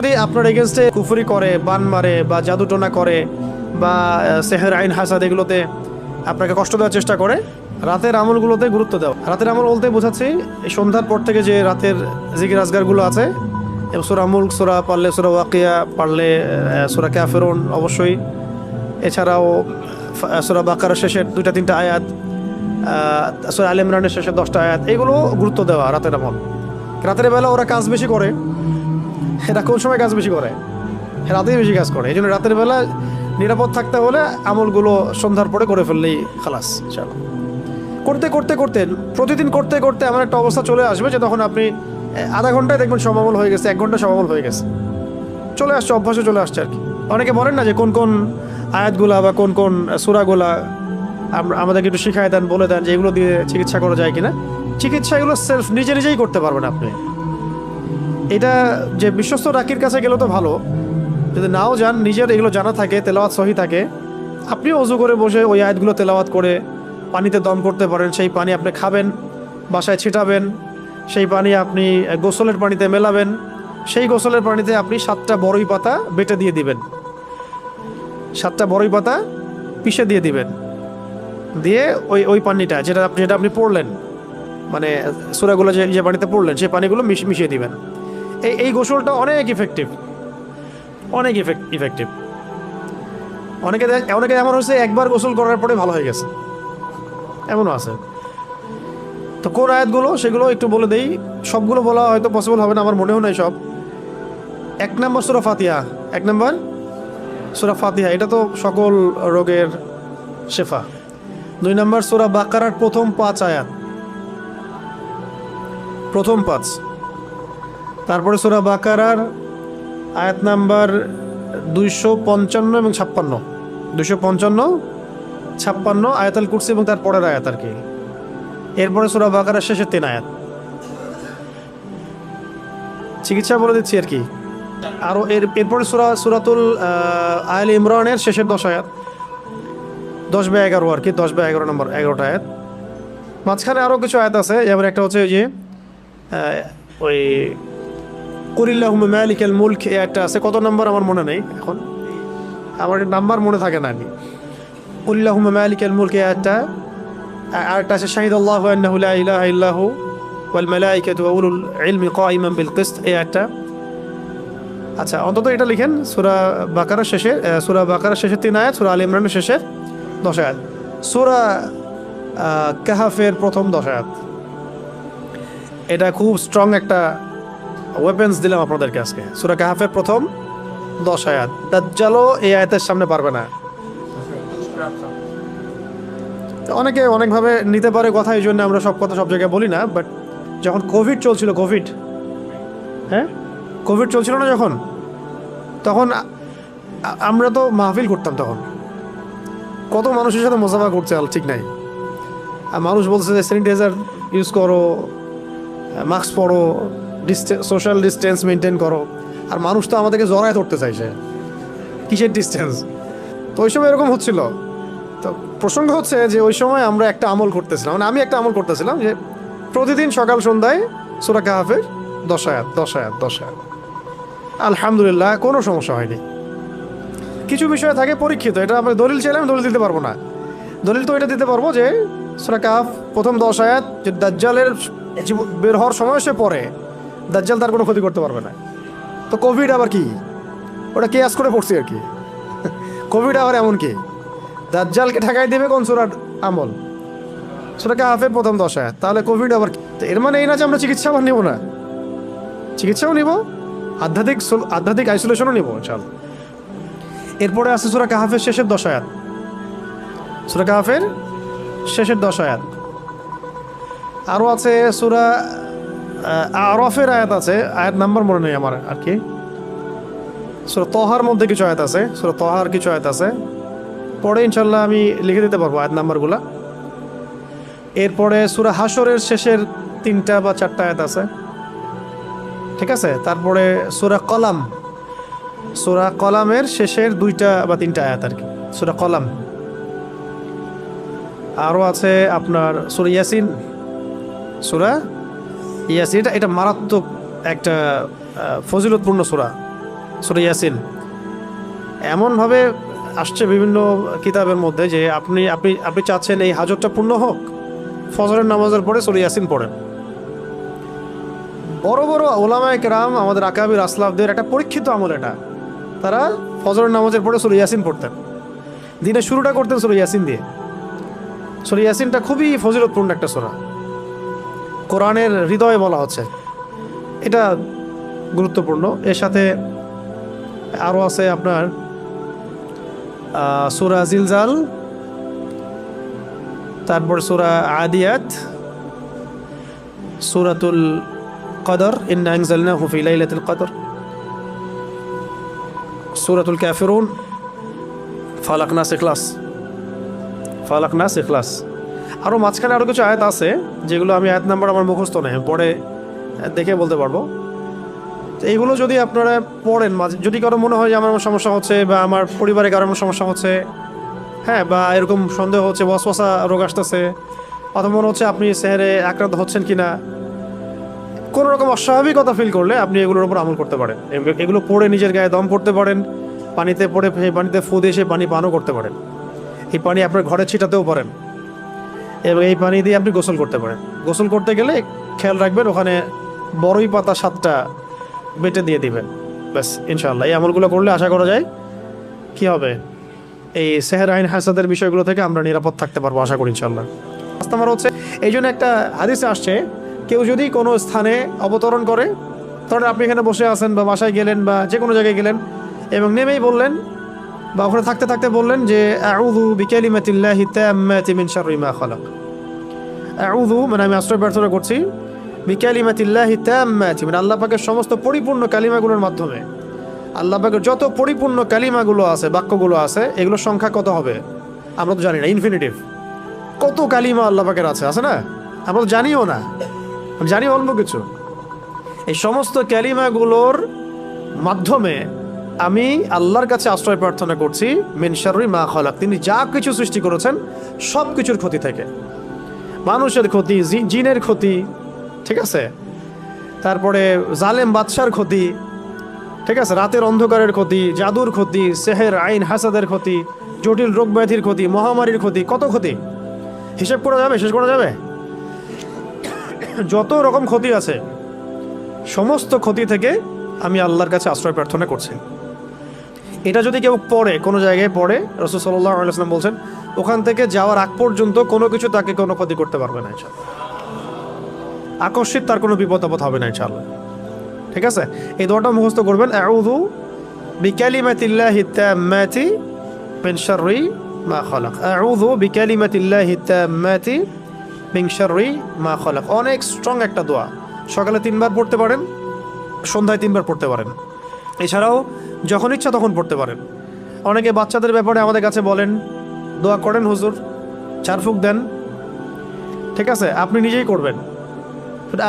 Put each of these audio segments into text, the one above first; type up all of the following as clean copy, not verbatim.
যদি আপনার এগেনস্টে কুফরি করে, বান মারে বা জাদুটোনা করে বা সেহের আইন হাসাদ এগুলোতে আপনাকে কষ্ট দেওয়ার চেষ্টা করে, রাতের আমলগুলোতে গুরুত্ব দাও। রাতের আমল বলতে বোঝাচ্ছি এই সন্ধ্যার পর থেকে যে রাতের জিকির আজগারগুলো আছে, এবং সূরা মুলক, সূরা পারলে সূরা ওয়াকিয়া, পারলে সূরা কাফিরুন অবশ্যই, এছাড়াও সূরা বাকারার শেষের 2-3টা আয়াত, সূরা আলে ইমরানের শেষের 10টা আয়াত, এগুলো গুরুত্ব দেওয়া রাতের আমল। রাতের বেলা ওরা কাজ বেশি করে, এরা কোন সময় কাজ বেশি করে? রাতেই বেশি কাজ করে। এই জন্য রাতের বেলা নিরাপদ থাকতে হলে আমলগুলো সন্ধ্যার পরে করে ফেললেই খালাস। চলো করতে করতে করতে প্রতিদিন করতে করতে এমন একটা অবস্থা চলে আসবে যে তখন আপনি আধা ঘন্টায় দেখবেন সব আমল হয়ে গেছে, 1 ঘন্টা সব আমল হয়ে গেছে, চলে আসছে, অভ্যাসে চলে আসছে আর কি। অনেকে বলেন না যে কোন কোন আয়াতগুলা বা কোন কোন সূরাগুলা আমাদেরকে একটু শিখায় দেন, বলে দেন যে এগুলো দিয়ে চিকিৎসা করা যায় কিনা। চিকিৎসা এগুলো সেলফ নিজে নিজেই করতে পারবেন আপনি। এটা যে বিশ্বস্ত ডাকির কাছে গেলে তো ভালো, যদি নাও যান, নিজের এগুলো জানা থাকে, তেলাওয়াত সহি থাকে, আপনিও অজু করে বসে ওই আয়াতগুলো তেলাওয়াত করে পানিতে দম করতে পারেন। সেই পানি আপনি খাবেন, বাসায় ছিটাবেন, সেই পানি আপনি গোসলের পানিতে মেলাবেন, সেই গোসলের পানিতে আপনি 7টা বড়ই পাতা বেটে দিয়ে দিবেন, 7টা বড়ই পাতা পিষে দিয়ে দিবেন, দিয়ে ওই পানিটা যেটা আপনি পড়লেন, মানে সূরাগুলো যে পানিতে পড়লেন সেই পানিগুলো মিশিয়ে দিবেন। এই গোসলটা অনেক ইফেক্টিভ, অনেক ইফেক্টিভ। অনেকে এমন হয়েছে একবার গোসল করার পরে ভালো হয়ে গেছে, এমনও আছে। তো কোন আয়াতগুলো সেগুলো একটু বলে দেই। সবগুলো বলা হয়তো পসিবল হবে না, আমার মনেও নাই সব। 1 নম্বর সূরা ফাতিহা, 1 নম্বর সূরা ফাতিহা, এটা তো সকল রোগের শেফা। 2 নম্বর সূরা বাকারার প্রথম 5 আয়াত, প্রথম 5। তারপরে সূরা বাকারার আয়াত নাম্বার 255 এবং 56, 255, 56, আয়াতুল কুরসি এবং তার পরের আয়াত আর কি। এরপরে সূরা বাকারার শেষের 3 আয়াত। চিকিৎসা বলে দিচ্ছি আর কি। আরও এরপরে সূরাতুল আলে ইমরানের শেষের 10 আয়াত, 10 বা 11 আর কি, 10 বা 11 নম্বর, 11টা আয়াত। মাঝখানে আরও কিছু আয়াত আছে, যেমন একটা হচ্ছে যে ওই কুলিল্লাহুম্মা মালিকাল মুলক, এই আয়াতটা আছে। কত নম্বর আমার মনে নেই এখন, আমার নাম্বার মনে থাকে না আমি। কুলিল্লাহুম্মা মালিকাল মুলক, এই আয়াতটা। আরেকটা আছে শাহিদাল্লাহু আন্নাহু লা ইলাহা ইল্লাহু ওয়াল মালাইকাতু ওয়া উলুল ইলমি কাইমান বিল কিসত, এই আয়াতটা। আচ্ছা, অন্তত এটা লিখেন, সূরা বাকারার শেষে, সূরা বাকারার শেষের 3 আয়াত, সূরা আলে ইমরানের শেষের 10 আয়াত, সূরা কাহাফের প্রথম 10 আয়াত। এটা খুব স্ট্রং একটা ওয়েপেন্স দিলাম আপনাদেরকে আজকে। সূরা কাহাফের প্রথম 10 আয়াত। দাজ্জালও এই আয়াতের সামনে পারবে না। অনেকে অনেকভাবে নিতে পারে কথা, এই জন্য আমরা সব কথা সব জায়গায় বলি না। বাট যখন কোভিড চলছিল, কোভিড চলছিল না যখন, তখন আমরা তো মাহফিল করতাম। তখন কত মানুষের সাথে মোসাফা করছে ঠিক নাই, আর মানুষ বলছে যে স্যানিটাইজার ইউজ করো, মাস্ক পরো, সোশ্যাল ডিস্টেন্স মেনটেন করো। আর মানুষ তো আমাদেরকে জড়ায় ধরতে চাইছে, কিসের ডিস্টেন্স? তো ওই সময় এরকম হচ্ছিল। তো প্রসঙ্গ হচ্ছে যে ওই সময় আমরা একটা আমল করতেছিলাম, মানে আমি একটা আমল করতেছিলাম যে প্রতিদিন সকাল সন্ধ্যায় সূরা কাহাফের 10 আয়াত, 10 আয়াত, 10 আয়াত। আলহামদুলিল্লাহ কোনো সমস্যা হয়নি। কিছু বিষয় থাকে পরীক্ষিত, এটা আমরা দলিল চাইলে আমি দলিল দিতে পারবো না। দলিল তো এটা দিতে পারবো যে সূরা কাহাফ প্রথম 10 আয়াত, যে দাজ্জালের বের হওয়ার সময় সে পড়ে, দাজ্জাল তার কোনো ক্ষতি করতে পারবে না। তো কোভিড আবার কি, ওটা কেয়াস করে পড়ছি আর কি। কোভিড আবার এমন কি, দাজ্জালকে ঠেকাই দেবে কোন সূরার আমল? সূরা কাহাফের প্রথম 10 আয়াত। তাহলে কোভিড আবার কি? তো এর মানে এই না যে আমরা চিকিৎসা আবার নিব না, চিকিৎসাও নিব, আধ্যাত্মিক আইসোলেশনও নিব ইনশাআল্লাহ। এরপরে আছে সূরা কাহাফের শেষের 10 আয়াত, সূরা কাহাফের শেষের 10 আয়াত। আরও আছে সূরা আরাফের আয়াত আছে, আয়াত নাম্বার মনে নেই আমার আর কি। সূরা তাহার মধ্যে কিছু আয়াত আছে, সূরা তাহার কিছু আয়াত আছে, পরে ইনশাল্লাহ আমি লিখে দিতে পারবো আয়াত নাম্বারগুলা। এরপরে সূরা হাশরের শেষের 3টা বা 4টা আয়াত আছে, ঠিক আছে। তারপরে সূরা কলাম, সূরা কলামের শেষের 2টা বা 3টা আয়াত আর কি, সূরা কলাম। আরও আছে আপনার সূরা ইয়াসিন, সূরা ইয়াসিন, এটা মারাত্মক একটা ফজিলতপূর্ণ সূরা। সূরা ইয়াসিন এমনভাবে আসছে বিভিন্ন কিতাবের মধ্যে যে আপনি আপনি আপনি চাচ্ছেন এই হাজতটা পূর্ণ হোক, ফজরের নামাজের পরে সূরা ইয়াসিন পড়েন। বড় বড় ওলামায়ে কেরাম, আমাদের আকাবির আসলাফদের একটা পরীক্ষিত আমল এটা। তারা ফজরের নামাজের পরে সূরা ইয়াসিন পড়তেন, দিনের শুরুটা করতেন সূরা ইয়াসিন দিয়ে। সূরা ইয়াসিনটা খুবই ফজিলতপূর্ণ একটা সূরা, কোরআনের হৃদয়ে বলা হচ্ছে, এটা গুরুত্বপূর্ণ। এর সাথে আরও আছে আপনার সূরা জিলজাল, তারপর সূরা আদিয়াত, সূরাতুল কদর, ইন্না আনজালনাহু ফি লাইলাতুল কদর, সূরাতুল কাফিরুন, ফালাক নাস ইখলাস, ফালাক নাস ইখলাস। আরও মাঝখানে আরও কিছু আয়াত আছে যেগুলো আমি আয়াত নাম্বার আমার মুখস্থ নেই, পরে দেখে বলতে পারবো। এইগুলো যদি আপনারা পড়েন, যদি কারো মনে হয় যে আমার সমস্যা হচ্ছে বা আমার পরিবারে কারোর সমস্যা হচ্ছে, হ্যাঁ, বা এরকম সন্দেহ হচ্ছে, ওয়াসওয়াসা রোগ আসতেছে, অথবা মনে হচ্ছে আপনি সেহরে আক্রান্ত হচ্ছেন কিনা, কোনো রকম অস্বাভাবিকতা ফিল করলে আপনি এগুলোর উপর আমল করতে পারেন। এগুলো পড়ে নিজের গায়ে দম পড়তে পারেন, পানিতে পড়ে সেই পানিতে ফু দিয়ে সে পানি পানও করতে পারেন। এই পানি আপনার ঘরে ছিটাতেও পারেন এবং এই পানি দিয়ে আপনি গোসল করতে পারেন। গোসল করতে গেলে খেয়াল রাখবেন ওখানে বড়ই পাতা 7টা বেটে দিয়ে দিবেন, ব্যাস। ইনশাআল্লাহ এই আমলগুলো করলে আশা করা যায় কি হবে, এই সেহর আইন হাসাদের বিষয়গুলো থেকে আমরা নিরাপদ থাকতে পারবো, আশা করি ইনশাআল্লাহ। আমার হচ্ছে এই জন্য একটা হাদিসে আসছে, কেউ যদি কোনো স্থানে অবতরণ করে, ধরেন আপনি এখানে বসে আছেন বা বাসায় গেলেন বা যে কোনো জায়গায় গেলেন এবং নেমেই বললেন বা ওখানে থাকতে থাকতে বললেন যে আউযু বিকালিমাতিল্লাহি তাম্মাতি মিন শাররি মা খালাক। আউযু মানে আমি আশ্রয় প্রার্থনা করছি, বিকালিমাতিল্লাহি তাম্মাতি মানে আল্লাহ পাকের সমস্ত পরিপূর্ণ কালিমাগুলোর মাধ্যমে। আল্লাহ পাকের যত পরিপূর্ণ কালিমাগুলো আছে, বাক্যগুলো আছে, এগুলোর সংখ্যা কত হবে আমরা তো জানি না, ইনফিনিটিভ। কত কালিমা আল্লাহ পাকের আছে না, আমরা তো জানিও না, জানি অল্প কিছু। এই সমস্ত কালিমাগুলোর মাধ্যমে আমি আল্লাহর কাছে আশ্রয় প্রার্থনা করছি মিন শাররি মা খালাক, তিনি যা কিছু সৃষ্টি করেছেন সব কিছুর ক্ষতি থেকে, মানুষের ক্ষতি, জিনের ক্ষতি, ঠিক আছে, তারপরে জালেম বাদশার ক্ষতি, ঠিক আছে, রাতের অন্ধকারের ক্ষতি, জাদুর ক্ষতি, সেহের আইন হাসাদের ক্ষতি, জটিল রোগ ব্যাধির ক্ষতি, মহামারীর ক্ষতি, কত ক্ষতি হিসেব করা যাবে, শেষ করা যাবে? যত রকম ক্ষতি আছে সমস্ত ক্ষতি থেকে আমি আল্লাহর কাছে আশ্রয় প্রার্থনা করছি। এটা যদি কেউ পড়ে, কোনো জায়গায় পড়ে, রাসূল সাল্লাল্লাহু আলাইহি ওয়াসাল্লাম বলছেন ওখান থেকে যাওয়ার আগ পর্যন্ত কোনো কিছু তাকে কোনো ক্ষতি করতে পারবে না ইনশাআল্লাহ, আকস্মিক তার কোনো বিপদ আপদ হবে না ইনশাআল্লাহ। ঠিক আছে, এই দোয়াটা মুখস্থ করবেন, আউযু বিকালিমাতিল্লাহি তাম্মাতি মিন শাররি মা খালাক, আউযু বিকালিমাতিল্লাহি তাম্মাতি মিন শাররি মা খালাক। অনেক স্ট্রং একটা দোয়া, সকালে 3বার পড়তে পারেন, সন্ধ্যায় 3বার পড়তে পারেন, এছাড়াও যখন ইচ্ছা তখন পড়তে পারেন। অনেকে বাচ্চাদের ব্যাপারে আমাদের কাছে বলেন দোয়া করেন হুজুর, চারফুক দেন, ঠিক আছে, আপনি নিজেই করবেন।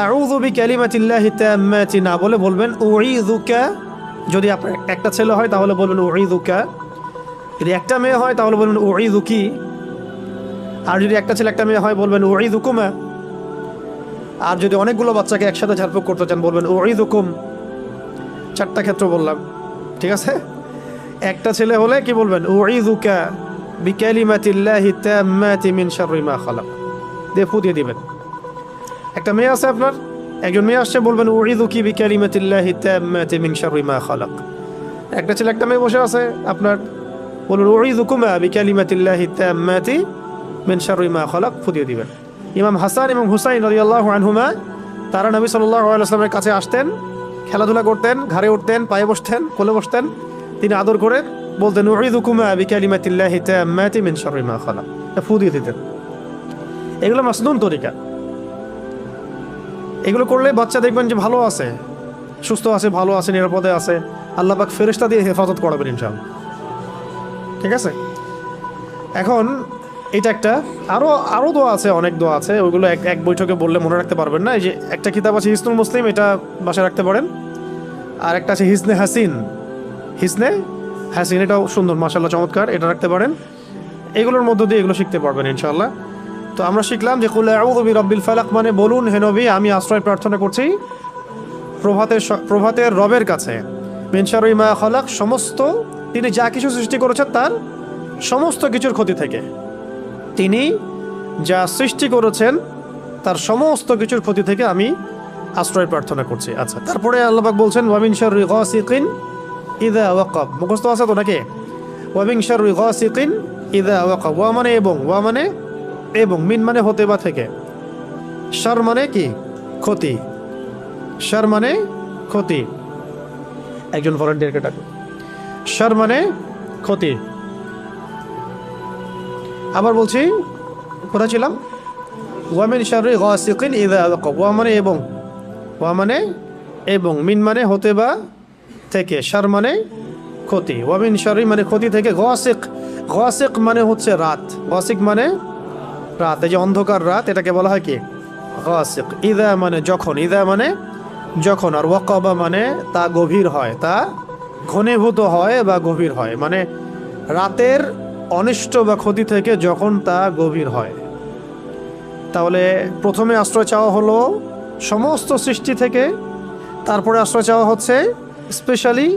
আউযু বিকালিমাতিল্লাহি তাম্মাতি না বলে বলবেন উঈযুকা। যদি আপনার একটা ছেলে হয় তাহলে বলবেন উঈযুকা, যদি একটা মেয়ে হয় তাহলে বলবেন উঈযুকি, আর যদি একটা ছেলে একটা মেয়ে হয় বলবেন উঈযুকুমা, আর যদি অনেকগুলো বাচ্চাকে একসাথে ঝাড়ফুঁক করতে চান বলবেন উঈযুকুম। 4টা ক্ষেত্র বললাম, ঠিক আছে। একটা ছেলে হলে কি বলবেন উঈযুকা বিকালিমাতিল্লাহি তাম্মাতি মিন শাররি মা খালাক, দিয়ে ফু দিয়ে দিবেন। একটা মেয়ে আছে আপনার, একজন মেয়ে আসছে, বলবেন উঈযুকি বিকালিমাতিল্লাহি তাম্মাতি মিন শাররি মা খালাক। একটা ছেলে একটা মেয়ে বসে আছে আপনার, বলুন উঈযুকুমা বিকালিমাতিল্লাহি তাম্মাতি মিন শাররি মা খালাক, ফু দিয়ে দিবেন। ইমাম হাসান এবং হুসাইন রাদিয়াল্লাহু আনহুমা তারা নবী সাল্লাল্লাহু আলাইহি ওয়াসাল্লামের কাছে আসতেন, খেলাধুলা করতেন, ঘাড়ে উঠতেন, পায়ে বসতেন, কোলে বসতেন, তিনি আদর করে বলতেন উঈযুকুমা বিকালিমাতিল্লাহি তাম্মাতি মিন শাররি মা খালাক, ফু দিয়ে দিতেন। এগুলো মাসনুন তরিকা, এগুলো করলে বাচ্চা দেখবেন যে ভালো আছে, সুস্থ আছে, ভালো আছে, নিরাপদে আছে, আল্লাহ পাক ফেরেশতা দিয়ে হেফাজত করাবেন ইনশাআল্লাহ। ঠিক আছে, এখন এটা একটা, আরও দোয়া আছে, অনেক দোয়া আছে, ওইগুলো এক বৈঠকে বললে মনে রাখতে পারবেন না। এই যে একটা কিতাব আছে হিসনুল মুসলিম, এটা বাসায় রাখতে পারেন, আর একটা আছে হিসনে হাসিন, এটাও সুন্দর, মাশাআল্লাহ, চমৎকার, এটা রাখতে পারেন। এগুলোর মধ্য দিয়ে এগুলো শিখতে পারবেন ইনশাআল্লাহ। তো আমরা শিখলাম যে কুল আউযু বিরাব্বিল ফালাক মানে বলুন হে নবী আমি আশ্রয় প্রার্থনা করছি প্রভাতের রবের কাছে, মিন শাররি মা খালাক, সমস্ত তিনি যা কিছু সৃষ্টি করেছেন তার সমস্ত কিছুর ক্ষতি থেকে। তিনি যা সৃষ্টি করেছেন তার সমস্ত কিছুর ক্ষতি থেকে আমি আশ্রয় প্রার্থনা করছি। আচ্ছা, তারপরে আল্লাহ পাক বলছেন ওয়া মিন শাররি গাসিকিন ইযা ওয়াকাব। মুখস্থ আছে তো নাকি? ওয়া মিন শাররি গাসিকিন ইযা ওয়াকাব। ওয়া মানে এবং, ওয়া মানে এবং, মিন মানে হতে বা থেকে, শার মানে কি? ক্ষতি। শার মানে ক্ষতি। একজন ভলান্টিয়ারকে ডাকুন। শার মানে ক্ষতি। আবার বলছি, কোথায় ছিলাম? ওয়া মিন শাররি গাসিকিন ইযা ওয়াকাব। ওয়া মানে এবং, ওয়া মানে এবং, মিন মানে হতে বা থেকে, শার মানে ক্ষতি। ওয়া মিন শাররি মানে ক্ষতি থেকে, গাসিক, গাসিক মানে হচ্ছে রাত, গাসিক মানে রাত, এই যে অন্ধকার রাত, এটাকে বলা হয় কি? গাসিক। ইযা মানে যখন, ইযা মানে যখন, আর ওয়াকাবা মানে তা গভীর হয়, তা ঘনীভূত হয় বা গভীর হয়, মানে রাতের অনিষ্ট বা ক্ষতি থেকে যখন তা গভীর হয়। তাহলে প্রথমে আশ্রয় চাওয়া হলো সমস্ত সৃষ্টি থেকে, তারপরে আশ্রয় চাওয়া হচ্ছে স্পেশালি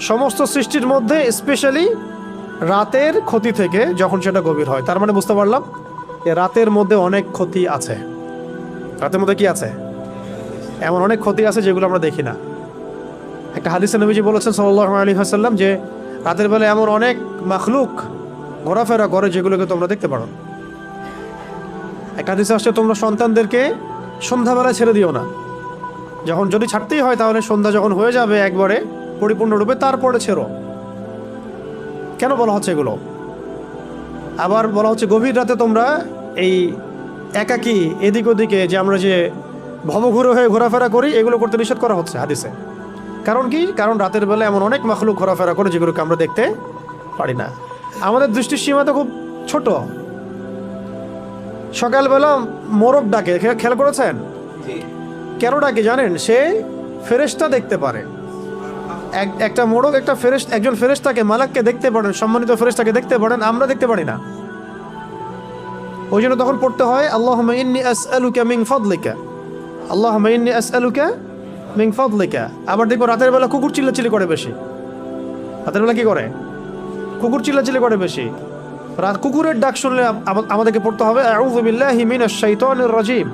সমস্ত সৃষ্টির মধ্যে স্পেশালি রাতের ক্ষতি থেকে যখন সেটা গভীর হয়। তার মানে বুঝতে পারলাম যে রাতের মধ্যে অনেক ক্ষতি আছে। রাতের মধ্যে কি আছে? এমন অনেক ক্ষতি আছে যেগুলো আমরা দেখি না। একটা হাদিসে নবীজি বলেছেন সাল্লাল্লাহু আলাইহি ওয়াসাল্লাম যে রাতের বেলা এমন অনেক মাখলুক ঘোরাফেরা করে যেগুলোকে তোমরা দেখতে পারো। একটা হাদিসে আসছে তোমরা সন্তানদেরকে সন্ধ্যাবেলা ছেড়ে দিও না, যখন যদি ছাড়তেই হয় তাহলে সন্ধ্যা যখন হয়ে যাবে একবারে পরিপূর্ণরূপে তারপরে ছেড়ো। কেন বলা হচ্ছে এগুলো? আবার বলা হচ্ছে গভীর রাতে তোমরা এই একাকী এদিক ওদিকে যে আমরা যে ভবঘুরে হয়ে ঘোরাফেরা করি এগুলো করতে নিষেধ করা হচ্ছে হাদিসে। কারণ কি? কারণ রাতের বেলা এমন অনেক মাখলুক ঘোরাফেরা করে যেগুলোকে আমরা দেখতে পারি না। আমাদের দৃষ্টির সীমা তো খুব ছোট। সকালবেলা মোরগ ডাকে, খেয়াল করেছেন? কেন ডাকে জানেন? সে ফেরেশতা দেখতে পারে। একটা মোরগ একটা একজন ফেরেশতাকে, মালাককে দেখতে পারেন, সম্মানিত ফেরেশতাকে দেখতে পারেন, আমরা দেখতে পারি না। ওই জন্য তখন পড়তে হয় আল্লাহুম্মা ইন্নী আসআলুকা মিন ফাদলিকা, আল্লাহুম্মা ইন্নী আসআলুকা মিন ফাদলিকা। আবার দেখো রাতের বেলা কুকুর চিল্লাচিল্লি করে বেশি। রাতের বেলা কি করে? কুকুর চিল্লাচিল্লি করে বেশি। কুকুরের ডাক শুনলে আমাদেরকে পড়তে হবে আউযু বিল্লাহি মিনাশ শাইতানির রাজিম।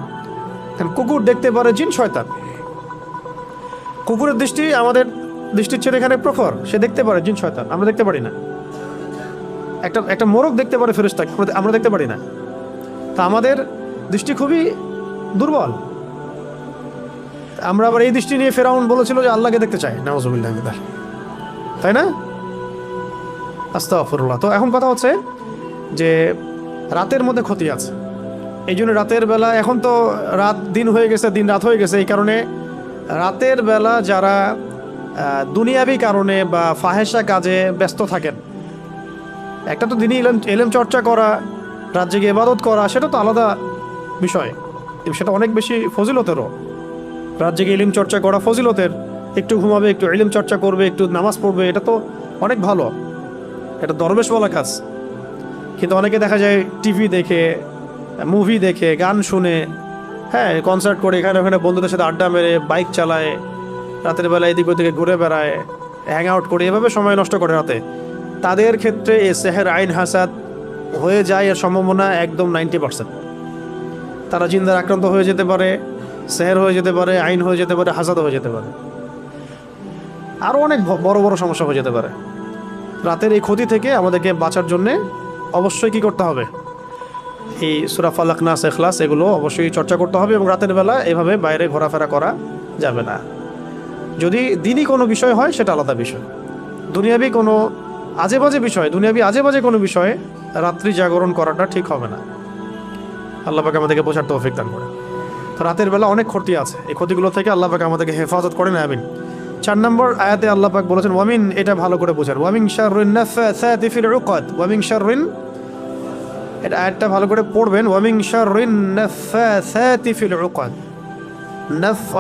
কারণ কুকুর দেখতে পারে জিন শয়তান। কুকুরের দৃষ্টি আমাদের দৃষ্টির চেয়ে এখানে প্রখর, সে দেখতে পারে জিন শয়তান, আমরা দেখতে পারি না। একটা মোরগ দেখতে পারে ফেরেশতা, আমরা দেখতে পারি না। তা আমাদের দৃষ্টি খুবই দুর্বল। আমরা আবার এই দৃষ্টি নিয়ে ফেরাউন বলেছিল যে আল্লাহকে দেখতে চাই, নাউযুবিল্লাহি মিন যালিক, তাই না? আস্তাগফিরুল্লাহ। তো এখন কথা হচ্ছে যে রাতের মধ্যে ক্ষতি আছে। এই জন্য রাতের বেলা, এখন তো রাত দিন হয়ে গেছে, দিন রাত হয়ে গেছে, এই কারণে রাতের বেলা যারা দুনিয়াবি কারণে বা ফাহেসা কাজে ব্যস্ত থাকেন, একটা তো দিনই এলেম চর্চা করা, রাত জেগে ইবাদত করা, সেটা তো আলাদা বিষয়, সেটা অনেক বেশি ফজিলতেরও। রাত জেগে ইলম চর্চা করা ফজিলতের। একটু ঘুমাবে, একটু ইলম চর্চা করবে, একটু নামাজ পড়বে, এটা তো অনেক ভালো, এটা দরবেশ বলা কাজ। কিন্তু অনেকে দেখা যায় টিভি দেখে, মুভি দেখে, গান শুনে, হ্যাঁ কনসার্ট করে, এখানে ওখানে বন্ধুদের সাথে আড্ডা মেরে, বাইক চালায়, রাতের বেলা এদিক ওদিকে ঘুরে বেড়ায়, হ্যাং আউট করে, এভাবে সময় নষ্ট করে রাতে। তাদের ক্ষেত্রে এই সেহের আইন হাসাদ হয়ে যায় এর সম্ভাবনা একদম 90%। তারা জিন্দার আক্রান্ত হয়ে যেতে পারে, সেহের হয়ে যেতে পারে, আইন হয়ে যেতে পারে, হাসাদ হয়ে যেতে পারে, আরও অনেক বড় বড় সমস্যা হয়ে যেতে পারে। রাতের এই ক্ষতি থেকে আমাদেরকে বাঁচার জন্যে অবশ্যই কী করতে হবে? এই সূরা ফালাক, নাস, ইখলাস এগুলো অবশ্যই চর্চা করতে হবে। এবং রাতের বেলা এভাবে বাইরে ঘোরাফেরা করা যাবে না। যদি দিনই কোনো বিষয় হয় সেটা আলাদা বিষয়। দুনিয়াবি কোনো আজে বাজে কোনো বিষয়ে রাত্রি জাগরণ করাটা ঠিক হবে না। আল্লাহ পাক আমাদেরকে বোঝার তৌফিক দান করে। তো রাতের বেলা অনেক ক্ষতি আছে, এই ক্ষতিগুলো থেকে আল্লাহ পাক আমাদেরকে হেফাজত করেন, আমিন। 4 নম্বর আয়াতে আল্লাহ পাক বলেছেন ওয়ামিন, এটা ভালো করে বোঝার, ওয়ামিন শাররিন নাফাসাতি ফিল উকাদ, ওয়ামিন শাররিন, এটা আয়াতটা ভালো করে পড়বেন, ওয়ামিন শাররিন নাফাসাতি ফিল উকাদ।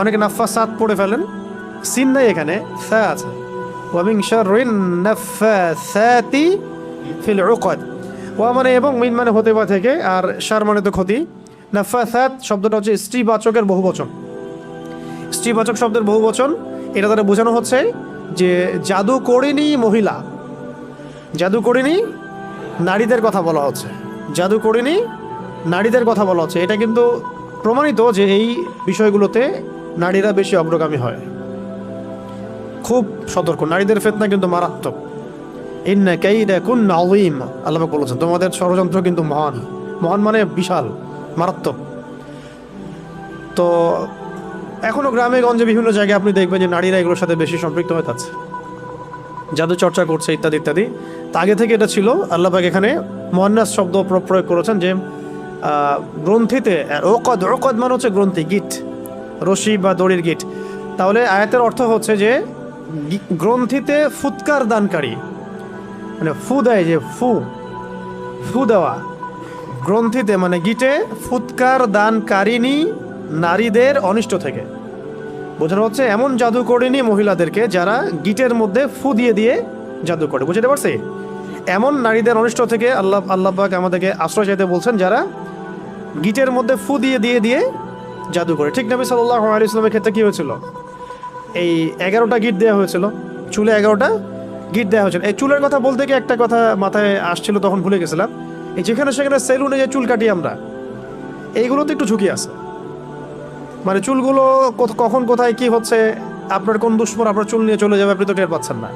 অনেকে নাফাসাত পড়ে ফেলেন, সিন নাই এখানে, সা আছে। ওয়ামিন শাররিন নাফাসাতি ফিল উকাদ। ওয়া মানে এবং, মিন মানে হতে বা থেকে, আর শার মানে তো ক্ষতি। নাফাসাত শব্দটা হচ্ছে স্ত্রীবাচকের বহুবচন। স্ত্রীবাচক শব্দের বহুবচন, এটা দ্বারা বোঝানো হচ্ছে যে জাদু করিনি মহিলা, জাদু করিনি নারীদের কথা বলা হচ্ছে, জাদু করিনি নারীদের কথা বলা হচ্ছে। এটা কিন্তু প্রমাণিত যে এই বিষয়গুলোতে নারীরা বেশি অগ্রগামী হয়। খুব সতর্ক, নারীদের ফিতনা কিন্তু মারাত্মক। ইন্না কাইদাকুন্না আযীম, আল্লাহ পাক বলেছেন তোমাদের ষড়যন্ত্র কিন্তু মহান। মহান মানে বিশাল, মারাত্মক। তো এখনো গ্রামে গঞ্জে বিভিন্ন জায়গায় আপনি দেখবেন যে নারীরা এগুলোর সাথে বেশি সম্পৃক্ত হয়ে যাচ্ছে, জাদু চর্চা করছে ইত্যাদি ইত্যাদি। তা আগে থেকে এটা ছিল। আল্লাহ পাক এখানে মুআন্নাস শব্দ প্রয়োগ করেছেন যে গ্রন্থিতে, ওকদ, ওকদ মানে হচ্ছে গ্রন্থি, গিট, রশি বা দড়ির গিট। তাহলে আয়াতের অর্থ হচ্ছে যে গ্রন্থিতে ফুৎকার দানকারী, মানে ফু দেয়, যে ফু ফু দেওয়া, গ্রন্থিতে মানে গিটে ফুৎকার দানকারিনী নারীদের অনিষ্ট থেকে। বোঝানো হচ্ছে এমন জাদু করেনি মহিলাদেরকে যারা গিটের মধ্যে ফু দিয়ে দিয়ে জাদু করে। বুঝতে পারছি? এমন নারীদের অনিষ্ট থেকে আল্লাহ পাক আমাদেরকে আশ্রয় চাইতে বলছেন যারা গিটের মধ্যে ফু দিয়ে দিয়ে দিয়ে জাদু করে। ঠিক নবী সাল্লাল্লাহু আলাইহি ওয়াসাল্লামের ক্ষেত্রে কী হয়েছিল? এই 11টা গিট দেওয়া হয়েছিল, চুলে 11টা গিট দেওয়া হয়েছিল। এই চুলের কথা বলতে গিয়ে একটা কথা মাথায় আসছিল, তখন ভুলে গেছিলাম। এই যেখানে সেখানে সেলুনে যে চুল কাটি আমরা, এইগুলোতে একটু ঝুঁকি আছে। মানে চুলগুলো কখন কোথায় কি হচ্ছে, আপনার কোন দুশ্মন আপনার চুল নিয়ে চলে যাবে আপনি তো টের পাচ্ছেন না।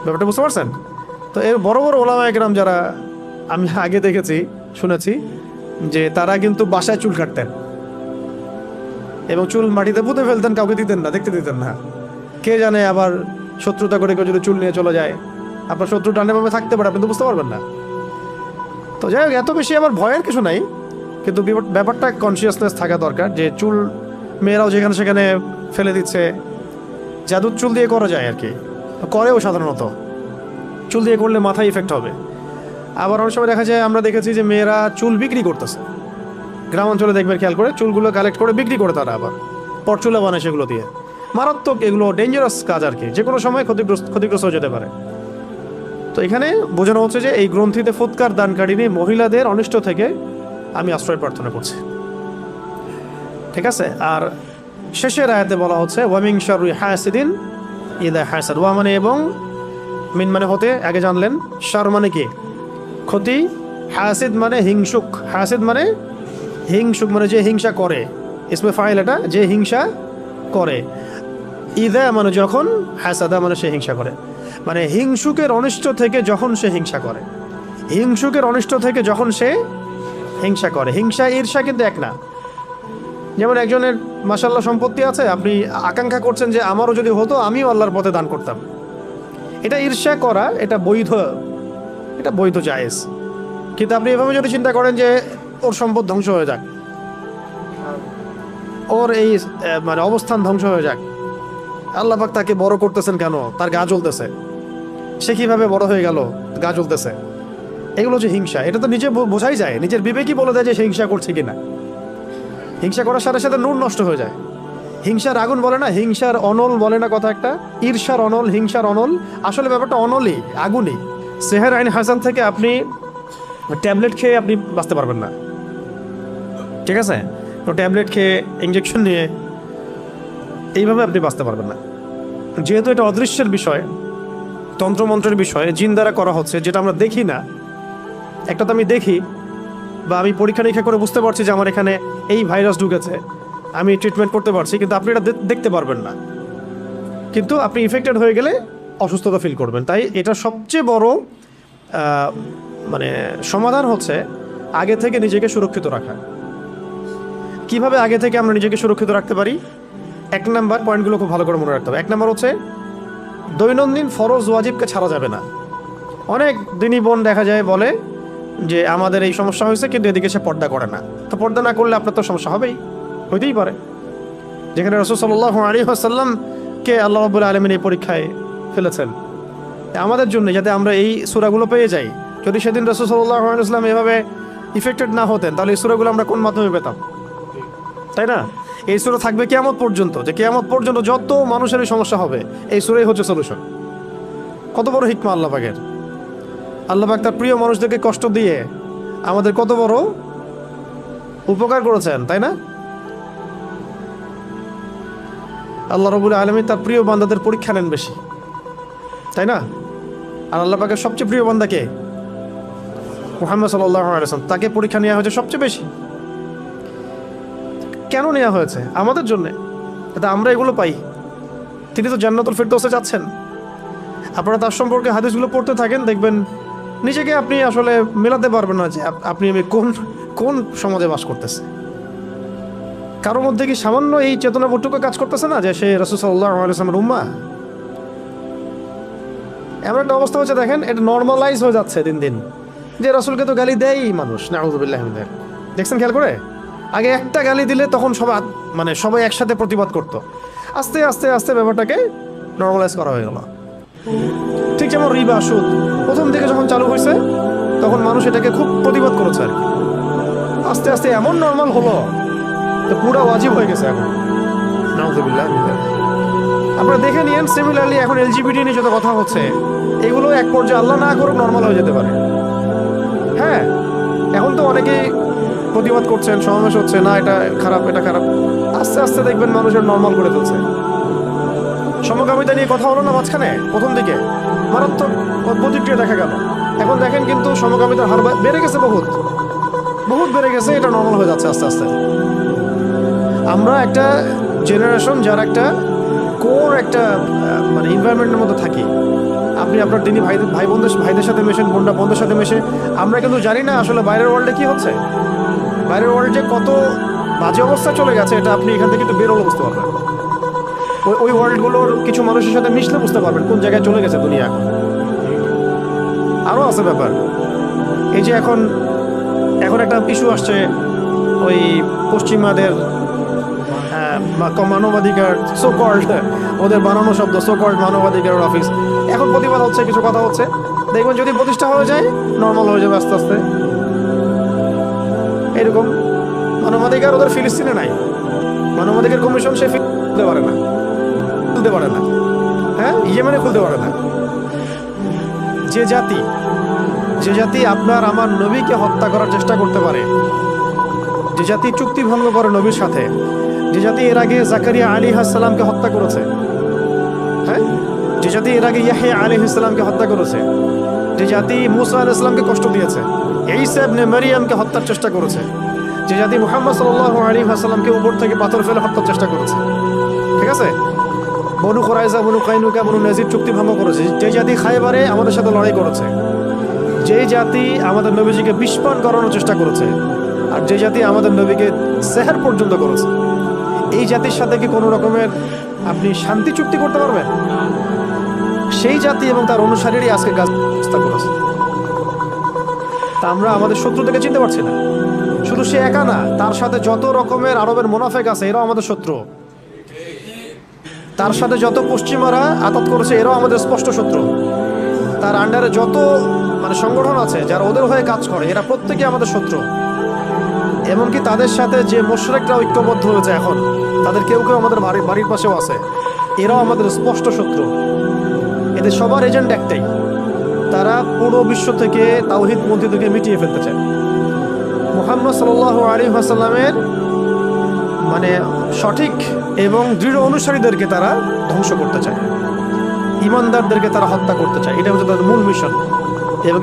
ব্যাপারটা বুঝতে পারছেন? তো এর বড় বড় ওলামা একরাম যারা আমি আগে দেখেছি, শুনেছি যে তারা কিন্তু বাসায় চুল কাটতেন এবং চুল মাটিতে পুঁতে ফেলতেন, কাউকে দিতেন না, দেখতে দিতেন না। কে জানে আবার শত্রুতা করে কেউ যদি চুল নিয়ে চলে যায়, আপনার শত্রু টানেভাবে থাকতে পারে, আপনি তো বুঝতে পারবেন না। তো যাই হোক, এত বেশি আবার ভয়ের কিছু নাই, কিন্তু ব্যাপারটা কনসিয়াসনেস থাকা দরকার যে চুল মেয়েরাও যেখানে সেখানে ফেলে দিচ্ছে। জাদুর চুল দিয়ে করা যায় আর কি, করেও সাধারণত। চুল দিয়ে করলে মাথায় ইফেক্ট হবে। আবার অনেক সময় দেখা যায়, আমরা দেখেছি যে মেয়েরা চুল বিক্রি করতেছে, গ্রাম অঞ্চলে দেখবেন, খেয়াল করে চুলগুলো কালেক্ট করে বিক্রি করে তারা, আবার পরচুলা বানায় সেগুলো দিয়ে। মারাত্মক, এগুলো ডেঞ্জারাস কাজ আর কি, যে কোনো সময় ক্ষতিগ্রস্ত হয়ে যেতে পারে। তো এখানে বোঝানো হচ্ছে যে এই গ্রন্থিতে ফুৎকার দানকারিনী মহিলাদের অনিষ্ট থেকে আমি আশ্রয় প্রার্থনা করছি। ঠিক আছে? আর শেষের আয়াতে বলা হচ্ছে ওয়ামিন শাররি হাসিদিন ইযা হাসাদ। ওয়া মানে এবং, মিন মানে হতে, আগে জানলেন। শার মানে কি? ক্ষতি। হাসিদ মানে হিংসুক। হাসিদ মানে হিংসুক, মানে যে হিংসা করে। ইসমে ফাইল এটা, যে হিংসা করে। ইযা মানে যখন, হাসাদা মানে সে হিংসা করে। মানে হিংসুকের অনিষ্ট থেকে যখন সে হিংসা করে, হিংসুকের অনিষ্ট থেকে যখন সে হিংসা করে। হিংসা ঈর্ষা কিন্তু এক না। যেমন একজনের মাশাআল্লাহ সম্পত্তি আছে, আপনি আকাঙ্ক্ষা করছেন যে আমারও যদি হতো, আমিও আল্লাহর পথে দান করতাম। এটা ঈর্ষা করা, এটা বৈধ জায়েজ। কিন্তু আপনি এভাবে যদি চিন্তা করেন যে ওর সম্পদ ধ্বংস হয়ে যাক, ওর এই মানে অবস্থান ধ্বংস হয়ে যাক, আল্লাহ পাক তাকে বড় করতেছেন কেন, তার গা জ্বলতেছে, সে কিভাবে বড় হয়ে গেল, গা জ্বলতেছে, এগুলো যে হিংসা, এটা তো নিজে বোঝাই যায়, নিজের বিবেকই বলে দেয় যে সে হিংসা করছে কিনা। হিংসা করার সাথে সাথে নূর নষ্ট হয়ে যায়। হিংসার আগুন বলে না, হিংসার অনল বলে না কথা একটা, ঈর্ষার অনল, হিংসার অনল। আসলে ব্যাপারটা অনলই, আগুনই। সেহের আইন হাসান থেকে আপনি ট্যাবলেট খেয়ে আপনি বাঁচতে পারবেন না। ঠিক আছে? তো ট্যাবলেট খেয়ে, ইঞ্জেকশন নিয়ে এইভাবে আপনি বাঁচতে পারবেন না। যেহেতু এটা অদৃশ্যের বিষয়, তন্ত্রমন্ত্রের বিষয়, জিন দ্বারা করা হচ্ছে, যেটা আমরা দেখি না। একটা তো আমি দেখি, বা আমি পরীক্ষা নিরীক্ষা করে বুঝতে পারছি যে আমার এখানে এই ভাইরাস ঢুকেছে, আমি ট্রিটমেন্ট করতে পারছি, কিন্তু আপনি এটা দেখতে পারবেন না। কিন্তু আপনি ইফেক্টেড হয়ে গেলে অসুস্থতা ফিল করবেন। তাই এটা সবচেয়ে বড় মানে সমাধান হচ্ছে আগে থেকে নিজেকে সুরক্ষিত রাখা। কিভাবে আগে থেকে আমরা নিজেকে সুরক্ষিত রাখতে পারি? 1 নাম্বার পয়েন্টগুলো খুব ভালো করে মনে রাখতে হবে। 1 নাম্বার হচ্ছে দৈনন্দিন ফরজ ওয়াজিবকে ছাড়া যাবে না। অনেক দিনই বোন দেখা যায় বলে যে আমাদের এই সমস্যা হয়েছে, কিন্তু এদিকে সে পর্দা করে না। তো পর্দা না করলে আপনার তো সমস্যা হবেই, হইতেই পারে। যেখানে রাসূল সাল্লাল্লাহু আলাইহি ওয়াসাল্লামকে আল্লাহ রাব্বুল আলামিন এই পরীক্ষায় ফেলেছেন আমাদের জন্য, যাতে আমরা এই সূরাগুলো পেয়ে যাই। যদি সেদিন রাসূল সাল্লাল্লাহু আলাইহি ওয়াসাল্লাম এভাবে ইফেক্টেড না হতেন, তাহলে এই সূরাগুলো আমরা কোন মাধ্যমে পেতাম? তাই না? এই সূরা থাকবে কিয়ামত পর্যন্ত, যে কিয়ামত পর্যন্ত যত মানুষের সমস্যা হবে, এই সূরাই হচ্ছে সলিউশন। কত বড় হিকমা আল্লাহ পাকের! আল্লাহ পাক তার প্রিয় মানুষদেরকে কষ্ট দিয়ে আমাদের কত বড় উপকার করেছেন, তাই না? আল্লাহ রাব্বুল আলামিন তার প্রিয় বান্দাদের পরীক্ষা নেন বেশি, তাই না? আর আল্লাহ পাকের সবচেয়ে প্রিয় বান্দা কে? মুহাম্মদ সাল্লাল্লাহু আলাইহি ওয়াসাল্লাম। তাকে পরীক্ষা নেওয়া হয়েছে সবচেয়ে বেশি। কেন নেওয়া হয়েছে? আমাদের জন্য, যাতে আমরা এগুলো পাই। তিনি তো জান্নাতুল ফিরদৌসে যাচ্ছেন। আপনারা তার সম্পর্কে হাদিসগুলো পড়তে থাকেন, দেখবেন নিজেকে আপনি আসলে মেলাতে পারবেন না যে আপনি আমি কোন কোন সমাজে বাস করতেছে। কারোর মধ্যে কি সামান্য এই চেতনাবোধটুকু কাজ করতেছে না যে সে রাসূল সাল্লাল্লাহু আলাইহি ওয়াসাল্লামের উম্মাহ? এমন একটা অবস্থা হচ্ছে, দেখেন এটা নর্মালাইজ হয়ে যাচ্ছে দিন দিন, যে রাসূলকে তো গালি দেয়ই মানুষ, নাউযুবিল্লাহি মিন যালিক। দেখছেন খেয়াল করে? আগে একটা গালি দিলে তখন সবাই একসাথে প্রতিবাদ করত। আস্তে আস্তে আস্তে ব্যাপারটাকে নর্মালাইজ করা হয়ে গেল। ঠিক যেমন রিবা, সুদ প্রথম দিকে যখন চালু হয়েছে তখন মানুষ এটাকে খুব প্রতিবাদ করেছে আর কি। আস্তে আস্তে এমন নর্মাল হলো যে পুরো ওয়াজিব হয়ে গেছে এখন, নাউযুবিল্লাহি মিন যালিক। আপনারা দেখে নিয়েন, সিমিলারলি এখন এলজিবিটি নিয়ে যত কথা হচ্ছে, এগুলো এক পর্যায়ে আল্লাহ না করুক নর্মাল হয়ে যেতে পারে। হ্যাঁ, এখন তো অনেকেই প্রতিবাদ করছেন, সমাবেশ হচ্ছে, না এটা খারাপ, এটা খারাপ। আস্তে আস্তে দেখবেন মানুষের নর্মাল করে ফেলছে। সমকামিতা নিয়ে কথা হলো না মাঝখানে, প্রথম দিকে মারাত্মক প্রতিক্রিয়া দেখা গেল। এখন দেখেন কিন্তু সমকামিতার হার বেড়ে গেছে, বহুত বহুত বেড়ে গেছে। এটা নর্মাল হয়ে যাচ্ছে আস্তে আস্তে। আমরা একটা জেনারেশন যার একটা কোর একটা মানে এনভায়রনমেন্টের মধ্যে থাকি। আপনি আপনার দিনী ভাইদের সাথে মেশেন, বোনদের সাথে মেশে, আমরা কিন্তু জানি না আসলে বাইরের ওয়ার্ল্ডে কি হচ্ছে। বাইরের ওয়ার্ল্ড যে কত বাজে অবস্থা চলে গেছে, এটা আপনি এখান থেকে একটু বেরোলে বুঝতে পারবেন। ওই ওয়ার্ল্ডগুলোর কিছু মানুষের সাথে মিশলে বুঝতে পারবেন কোন জায়গায় চলে গেছে দুনিয়া। আরও আছে ব্যাপার, এই যে এখন একটা ইস্যু আসছে, ওই পশ্চিমাদের মানবাধিকার, সোকল্ড ওদের বানানো শব্দ, সোকল্ড মানবাধিকার অফিস। এখন প্রতিবাদ হচ্ছে, কিছু কথা হচ্ছে, দেখবেন যদি প্রতিষ্ঠা হয়ে যায় নর্মাল হয়ে যাবে আস্তে আস্তে। এরকম মানবাধিকার ওদের ফিলিস্তিনে নাই, মানবাধিকার কমিশন সে খুলতে পারে না, হ্যাঁ, ইয়েমেনে খুলতে পারে না। যে জাতি আপনার আমার নবীকে হত্যা করার চেষ্টা করতে পারে, যে জাতি চুক্তি ভঙ্গ করে নবীর সাথে, যে জাতি এর আগে জাকারিয়া আলাইহিস সালামকে হত্যা করেছে, হ্যাঁ, যে জাতি এর আগে ইয়াহইয়া আলাইহিস সালামকে হত্যা করেছে, যে জাতি মুসা আলাইহিস সালামকে কষ্ট দিয়েছে, ঈসা ইবনে মারইয়ামকে হত্যার চেষ্টা করেছে, যে জাতি মুহাম্মদ সাল্লাল্লাহু আলাইহি ওয়াসাল্লামকে উপর থেকে পাথর ফেলে হত্যার চেষ্টা করেছে, ঠিক আছে, বনু কুরাইজা, বনু কাইনুকা, বনু নাজির চুক্তি ভঙ্গ করেছে, যে জাতি খায়বারে আমাদের সাথে লড়াই করেছে, যে জাতি আমাদের নবীজিকে বিষপান করানোর চেষ্টা করেছে, আর যে জাতি আমাদের নবীকে সেহর পর্যন্ত করেছে, এই জাতির সাথে কি কোনো রকমের আপনি শান্তি চুক্তি করতে পারবেন? সেই জাতি এবং তার অনুসারীরই আজকে ব্যবস্থা করেছে। তা আমরা আমাদের শত্রু থেকে চিনতে পারছি না। শুধু সে একা না, তার সাথে যত রকমের আরবের মুনাফেক আছে, এরাও আমাদের শত্রু। তার সাথে যত পশ্চিমারা আতাত করেছে, এরাও আমাদের স্পষ্ট শত্রু। তার আন্ডারে যত সংগঠন আছে যারা ওদের হয়ে কাজ করে, এরা প্রত্যেকে আমাদের শত্রু। এমনকি তাদের সাথে যে মুশরিকরা ঐক্যবদ্ধ হয়েছে এখন, তাদের কেউ কেউ আমাদের বাড়ির পাশেও আছে, এরাও আমাদের স্পষ্ট শত্রু। এদের সবার এজেন্ট একটাই, তারা পুরো বিশ্ব থেকে তাওহীদ পন্থীদেরকে মিটিয়ে ফেলতে চায়। মুহাম্মদ সাল্লাল্লাহু আলাইহি ওয়াসাল্লামের সঠিক এবং দৃঢ় অনুসারীদেরকে তারা ধ্বংস করতে চায়, ইমানদারদেরকে তারা হত্যা করতে চায়। এটা হচ্ছে তাদের মূল মিশন, এবং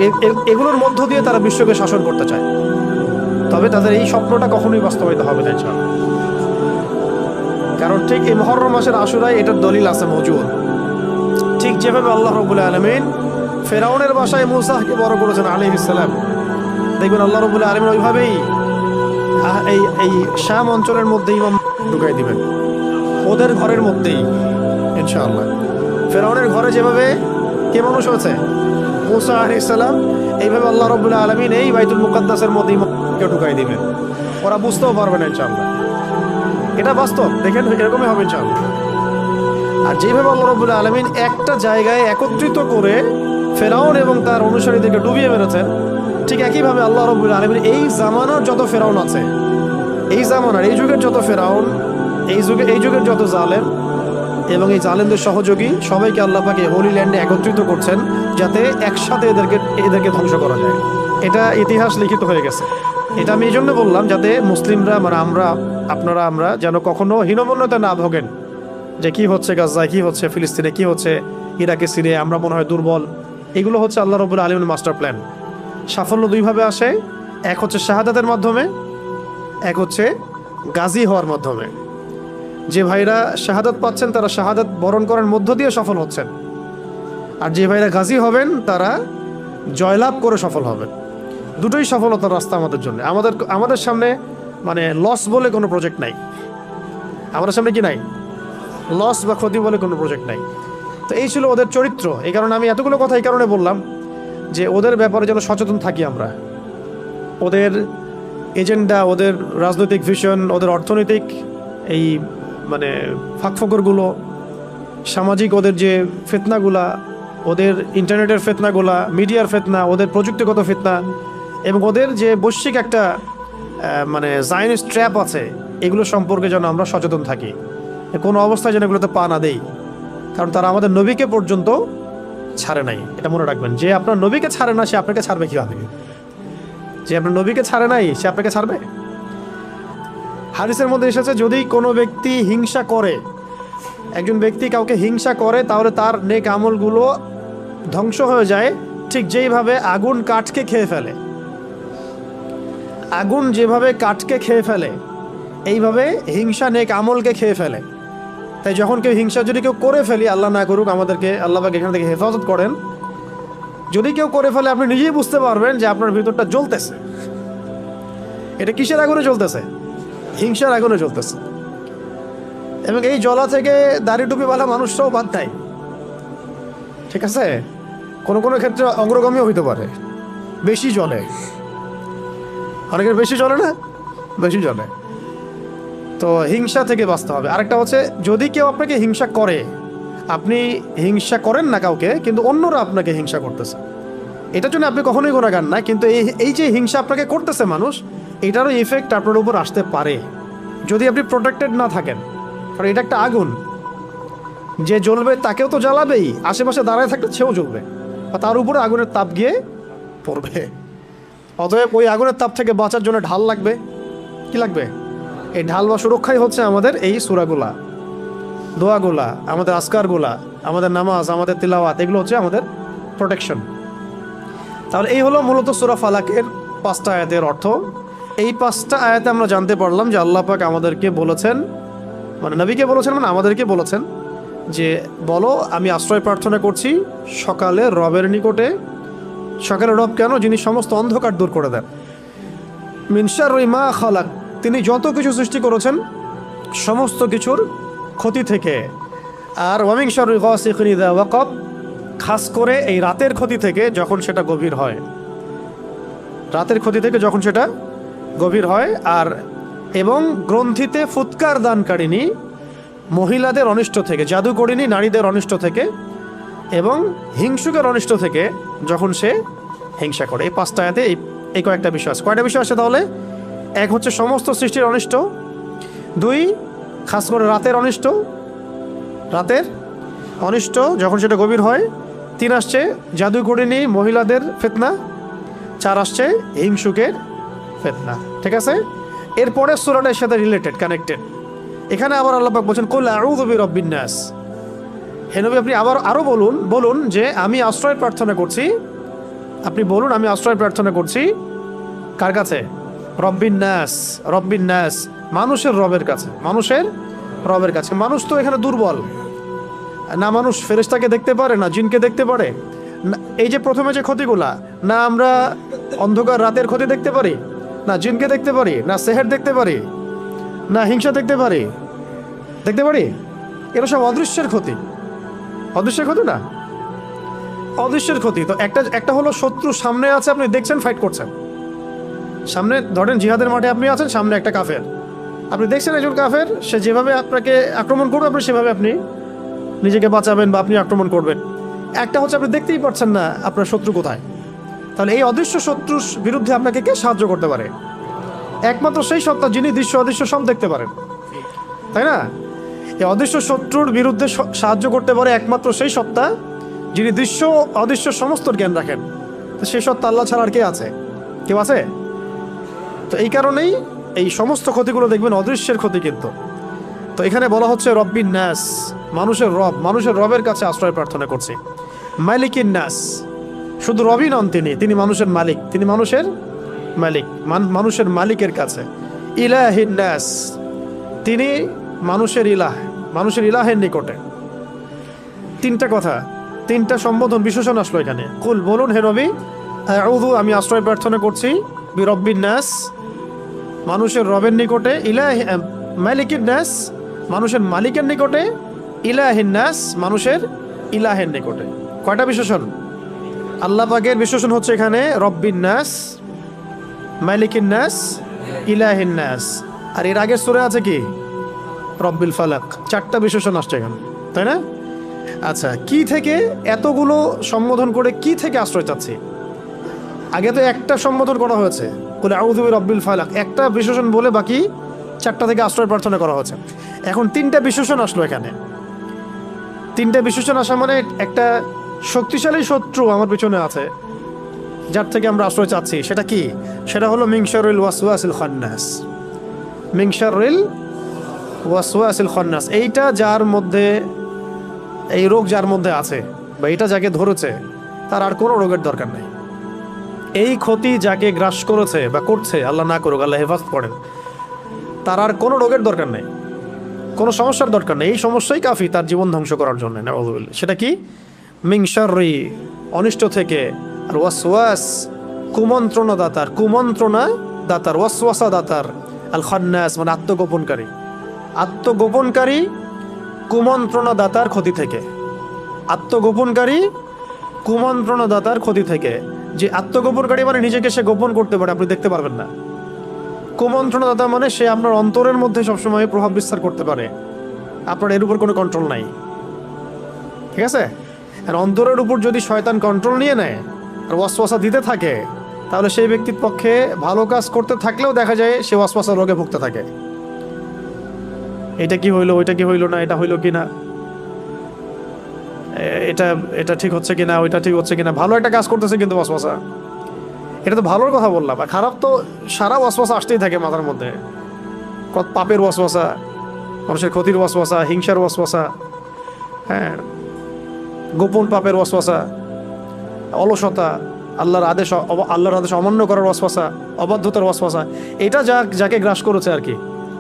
এগুলোর মধ্য দিয়ে তারা বিশ্বকে শাসন করতে চায়। তবে তাদের এই স্বপ্নটা কখনোই বাস্তবায়িত হবে না ইনশাআল্লাহ। কারণ ঠিক এই মুহররম মাসের আশুরায় এটার দলিল আছে মওজুদ। ঠিক যেভাবে আল্লাহ রাব্বুল আলামিন ফেরাউনের বাসায় মূসাকে বড় করেছেন আলাইহিস সালাম, দেখবেন আল্লাহ রাব্বুল আলামিন ওইভাবেই এই শাম অঞ্চলের মধ্যে ইমাম ঢুকাই দিবেন, ওদের ঘরের মধ্যেই ইনশাআল্লাহ। ফেরাউনের ঘরে যেভাবে কে মানুষ হয়েছে মূসা আলাইহিস সালাম, এইভাবে আল্লাহ রাব্বুল আলামিন এই বাইতুল মুকাদ্দাসের মধ্যে ইমামকে ঢুকাই দিবেন। ওরা বুঝতেও পারবে না ইনশাআল্লাহ। এটা বাস্তব, দেখেন এরকমই হবে ইনশাআল্লাহ। আর যেভাবে আল্লাহ রাব্বুল আলামিন একটা জায়গায় একত্রিত করে ফেরাউন এবং তার অনুসারীদেরকে ডুবিয়ে মেরেছেন, ঠিক একইভাবে আল্লাহ রাব্বুল আলামিন এই জামানার যত ফেরাউন আছে, এই জামানার এই যুগের যত ফেরাউন, এই যুগের যত জালেম এবং এই জালেমদের সহযোগী, সবাইকে আল্লাহ পাক এই হোলি ল্যান্ডে একত্রিত করছেন যাতে একসাথে এদেরকে ধ্বংস করা যায়। এটা ইতিহাস লিখিত হয়ে গেছে। এটা আমি এই জন্য বললাম যাতে মুসলিমরা আমরা যেন কখনো হীনমন্যতা না ভোগেন, যে কি হচ্ছে গাজায়, কি হচ্ছে ফিলিস্তিনে, কি হচ্ছে ইরাকে, সিরিয়ায়, আমরা মনে হয় দুর্বল। এগুলো হচ্ছে আল্লাহ রাব্বুল আলামিনের মাস্টার প্ল্যান। সাফল্য দুইভাবে আসে, এক হচ্ছে শাহাদাতের মাধ্যমে, এক হচ্ছে গাজী হওয়ার মাধ্যমে। যে ভাইরা শাহাদাত পাচ্ছেন তারা শাহাদাত বরণ করার মধ্য দিয়ে সফল হচ্ছেন, আর যে ভাইরা গাজী হবেন তারা জয়লাভ করে সফল হবেন। দুটোই সফলতার রাস্তা আমাদের জন্য। আমাদের সামনে মানে লস বলে কোনো প্রজেক্ট নাই। আমাদের সামনে কি নাই? লস বা ক্ষতি বলে কোনো প্রজেক্ট নাই। তো এই ছিল ওদের চরিত্র। এই কারণে আমি এতগুলো কথা এই কারণে বললাম যে ওদের ব্যাপারে যেন সচেতন থাকি আমরা। ওদের এজেন্ডা, ওদের রাজনৈতিক ভিশন, ওদের অর্থনৈতিক এই মানে ফাঁকফোকরগুলো, সামাজিক ওদের যে ফিতনাগুলা, ওদের ইন্টারনেটের ফিতনাগুলা, মিডিয়ার ফিতনা, ওদের প্রযুক্তিগত ফিতনা, এবং ওদের যে বৈশ্বিক একটা মানে জায়নিস্ট ট্র্যাপ আছে, এগুলো সম্পর্কে যেন আমরা সচেতন থাকি। কোনো অবস্থায় যেন এগুলোতে পা না দেই, কারণ তারা আমাদের নবীকে পর্যন্ত ছাড়ে নাই। এটা মনে রাখবেন, যে আপনার নবীকে ছাড়ে না সে আপনাকে ছাড়বে কীভাবে? যে আপনার নবীকে ছাড়ে নাই সে আপনাকে ছাড়বে? হাদিসের মধ্যে এসেছে, যদি কোনো ব্যক্তি হিংসা করে, একজন ব্যক্তি কাউকে হিংসা করে, তাহলে তার নেক আমলগুলো ধ্বংস হয়ে যায়, ঠিক যেইভাবে আগুন কাঠকে খেয়ে ফেলে। আগুন যেভাবে কাঠকে খেয়ে ফেলে, এইভাবে হিংসা নেক আমলকে খেয়ে ফেলে। তাই যখন কেউ হিংসা যদি কেউ করে ফেলি, আল্লাহ না করুক, আমাদেরকে আল্লাহ পাক এখান থেকে হেফাজত করেন, যদি কেউ করে ফেলে আপনি নিজেই বুঝতে পারবেন যে আপনার ভিতরটা জ্বলতেছে। এটা কিসের আগুনে জ্বলতেছে? হিংসার আগুনে জ্বলতেছে। এবং এই জ্বলা থেকে দাড়ি টুপিওয়ালা মানুষটাও বাদ দেয়, ঠিক আছে? কোনো কোনো ক্ষেত্রে অগ্রগামীও হইতে পারে, বেশি জ্বলে। অনেকের বেশি জ্বলে না? বেশি জ্বলে। তো হিংসা থেকে বাঁচতে হবে। আরেকটা হচ্ছে, যদি কেউ আপনাকে হিংসা করে, আপনি হিংসা করেন না কাউকে, কিন্তু অন্যরা আপনাকে হিংসা করতেছে, এটার জন্য আপনি কখনোই গুনাহগার না, কিন্তু এই যে হিংসা আপনাকে করতেছে মানুষ, এটারও ইফেক্ট আপনার উপর আসতে পারে যদি আপনি প্রোটেক্টেড না থাকেন। কারণ এটা একটা আগুন, যে জ্বলবে তাকেও তো জ্বালাবেই, আশেপাশে দাঁড়ায় থাকলে সেও জ্বলবে, আর তার উপরে আগুনের তাপ গিয়ে পড়বে। অতএব ওই আগুনের তাপ থেকে বাঁচার জন্য ঢাল লাগবে। কি লাগবে? এই ঢাল বা সুরক্ষাই হচ্ছে আমাদের এই সূরাগুলা, দোয়াগুলা, আমাদের আজকারগুলা, আমাদের নামাজ, আমাদের তিলাওয়াত, এগুলো হচ্ছে আমাদের প্রোটেকশন। তাহলে এই হলো মূলত সূরা ফালাকের 5টা আয়াতের অর্থ। এই 5টা আয়াতে আমরা জানতে পারলাম যে আল্লাহ পাক আমাদেরকে বলেছেন, মানে নবীকে বলেছেন, মানে আমাদেরকে বলেছেন যে বলো আমি আশ্রয় প্রার্থনা করছি সকালের রবের নিকটে। সকালের রব কেন? যিনি সমস্ত অন্ধকার দূর করে দেন। মিন শাররি মা খালাক, তিনি যত কিছু সৃষ্টি করেছেন সমস্ত কিছুর ক্ষতি থেকে। আর ওয়া মিন শাররি গাসিকিন ইযা ওয়াকাব, খাস করে এই রাতের ক্ষতি থেকে যখন সেটা গভীর হয়, রাতের ক্ষতি থেকে যখন সেটা গভীর হয়। আর এবং গ্রন্থিতে ফুৎকার দানকারিণী, মহিলাদের অনিষ্ট থেকে, জাদুকরিণী নারীদের অনিষ্ট থেকে, এবং হিংসুকের অনিষ্ট থেকে যখন সে হিংসা করে। এই 5টা আয়াতে এই কয়েকটা বিষয় আছে। কয়টা বিষয় আছে তাহলে? এক হচ্ছে সমস্ত সৃষ্টির অনিষ্ট, 2 খাস করে রাতের অনিষ্ট, রাতের অনিষ্ট যখন সেটা গভীর হয়, 3 আসছে জাদুকরিণী মহিলাদের ফিতনা, 4 আসছে হিংসুকের ফিতনা। ঠিক আছে? এরপরে সূরাটার সাথে রিলেটেড, কানেক্টেড। এখানে আবার আল্লাহ পাক বলছেন কুল আউযু বিরাব্বিন নাস। হে নবী, আপনি আরও বলুন যে আমি আশ্রয় প্রার্থনা করছি। আপনি বলুন আমি আশ্রয় প্রার্থনা করছি কার কাছে? রব্বিন নাস। রব্বিন নাস, মানুষের রবের কাছে, মানুষের রবের কাছে। মানুষ তো এখানে দুর্বল না, মানুষ ফেরেশতাকে দেখতে পারে না, জিনকে দেখতে পারে না। এই যে প্রথমে যে ক্ষতিগুলা, না আমরা অন্ধকার রাতের ক্ষতি দেখতে পারি, না জিনকে দেখতে পারি, না সেহের দেখতে পারি, না হিংসা দেখতে পারি, দেখতে পারি? এরা সব অদৃশ্যের ক্ষতি। অদৃশ্যের ক্ষতি না, অদৃশ্যের ক্ষতি। তো একটা হলো শত্রু সামনে আছে, আপনি দেখছেন ফাইট করছেন। সামনে ধরেন জিহাদের মাঠে আপনি আছেন, সামনে একটা কাফের, আপনি দেখছেন একজন কাফের, সে যেভাবে আপনাকে আক্রমণ করবে আপনি সেভাবে আপনি নিজেকে বাঁচাবেন বা আপনি আক্রমণ করবেন। একটা হচ্ছে আপনি দেখতেই পাচ্ছেন না আপনার শত্রু কোথায়। তাহলে এই অদৃশ্য শত্রুর বিরুদ্ধে আপনাকে কে সাহায্য করতে পারে? একমাত্র সেই সত্তা যিনি দৃশ্য অদৃশ্য সব দেখতে পারেন, তাই না? এই অদৃশ্য শত্রুর বিরুদ্ধে সাহায্য করতে পারে একমাত্র সেই সত্তা যিনি দৃশ্য অদৃশ্য সমস্ত জ্ঞান রাখেন। তো সেই সত্তা আল্লাহ ছাড়া আর কে আছে? কেউ আছে? তো এই কারণেই এই সমস্ত ক্ষতিগুলো দেখবেন অদৃশ্যের ক্ষতি। কিন্তু তো এখানে বলা হচ্ছে রব্বিন নাস, মানুষের রবের কাছে আশ্রয় প্রার্থনা করছি। মালিকিন নাস, শুধু রবই নন, তিনি মানুষের মালিক, তিনি মানুষের মালিক, মানুষের মালিকের কাছে। ইলাহিন নাস, তিনি মানুষের ইলাহের নিকটে। তিনটা কথা, তিনটা সম্বোধন বিশেষণ আসলো এখানে। কুল, বলুন হে নবী, আউযু, আমি আশ্রয় প্রার্থনা করছি, বিরব্বিন নাস, মানুষের রবের নিকটে, মালিকিন নাস, মানুষের মালিকের নিকটে, ইলাহিন নাস, মানুষের ইলাহের নিকটে। কয়টা বিশেষণ? আল্লাহ পাকের বিশেষণ হচ্ছে এখানে রব্বিন নাস, মালিকিন নাস, ইলাহিন নাস। আর এর আগের সূরা আছে কি? রব্বিল ফালাক। চারটা বিশেষণ আসছে এখানে, তাই না? আচ্ছা, কি থেকে এতগুলো সম্বোধন করে কি থেকে আশ্রয় চাচ্ছি? আগে তো একটা সম্বোধন করা হয়েছে, বলে আউযু বিরব্বিল ফালাক, একটা বিশেষণ বলে বাকি চারটা থেকে আশ্রয় প্রার্থনা করা হয়েছে। এখন তিনটা বিশেষণ আসলো এখানে। তিনটা বিশেষণ আসা মানে একটা শক্তিশালী শত্রু আমার পিছনে আছে, যার থেকে আমরা আশ্রয় চাচ্ছি। সেটা কি? সেটা হলো মিন শাররিল ওয়াসওয়াসিল খান্নাস। মিন শাররিল ওয়াসওয়াসিল খান্নাস, এইটা যার মধ্যে, এই রোগ যার মধ্যে আছে বা এটা যাকে ধরেছে, তার আর কোনো রোগের দরকার নেই। এই ক্ষতি যাকে গ্রাস করেছে বা করছে, আল্লাহ না করুক, আল্লাহ হেফাজত করেন, তার আর কোনো রোগের দরকার নেই, কোনো সমস্যার দরকার নেই। এই সমস্যাই কাফি তার জীবন ধ্বংস করার জন্য। নাউযুবিল্লাহ। সেটা কি? মিন শাররি, অনিষ্ট থেকে, আর ওয়াসওয়াস, কুমন্ত্রণা দাতার, ওয়াসওয়াসা দাতার, আল খান্নাস মানে আত্মগোপনকারী, কুমন্ত্রণা দাতার ক্ষতি থেকে। আত্মগোপনকারী, কুমন্ত্রণা দাতার ক্ষতি থেকে। যে আত্মগোপনকারী মানে নিজেকে সে গোপন করতে পারে, আপনি দেখতে পারবেন না। কুমন্ত্রণা দাতা মানে সে আপনার অন্তরের মধ্যে সবসময় প্রভাব বিস্তার করতে পারে, আপনার এর উপর কোনো কন্ট্রোল নাই। ঠিক আছে? আর অন্তরের উপর যদি শয়তান কন্ট্রোল নিয়ে নেয় আর ওয়াসওয়াসা দিতে থাকে, তাহলে সেই ব্যক্তির পক্ষে ভালো কাজ করতে থাকলেও দেখা যায় সে ওয়াসওয়াসা রোগে ভুগতে থাকে। এটা কি হইলো, ওইটা কি হইলো না, এটা হইলো কিনা, এটা ঠিক হচ্ছে কিনা, ওইটা ঠিক হচ্ছে কিনা। ভালো একটা কাজ করতেছে কিন্তু ওয়াসওয়াসা, এটা তো ভালোর কথা বললাম, আর খারাপ তো সারা ওয়াসওয়াসা আসতেই থাকে মাথার মধ্যে। পাপের ওয়াসওয়াসা, মানুষের ক্ষতির ওয়াসওয়াসা, হিংসার ওয়াসওয়াসা, হ্যাঁ, গোপন পাপের ওয়াসওয়াসা, অলসতা, আল্লাহর আদেশ অমান্য করার ওয়াসওয়াসা, অবাধ্যতার ওয়াসওয়াসা। এটা যাকে গ্রাস করেছে আর কি,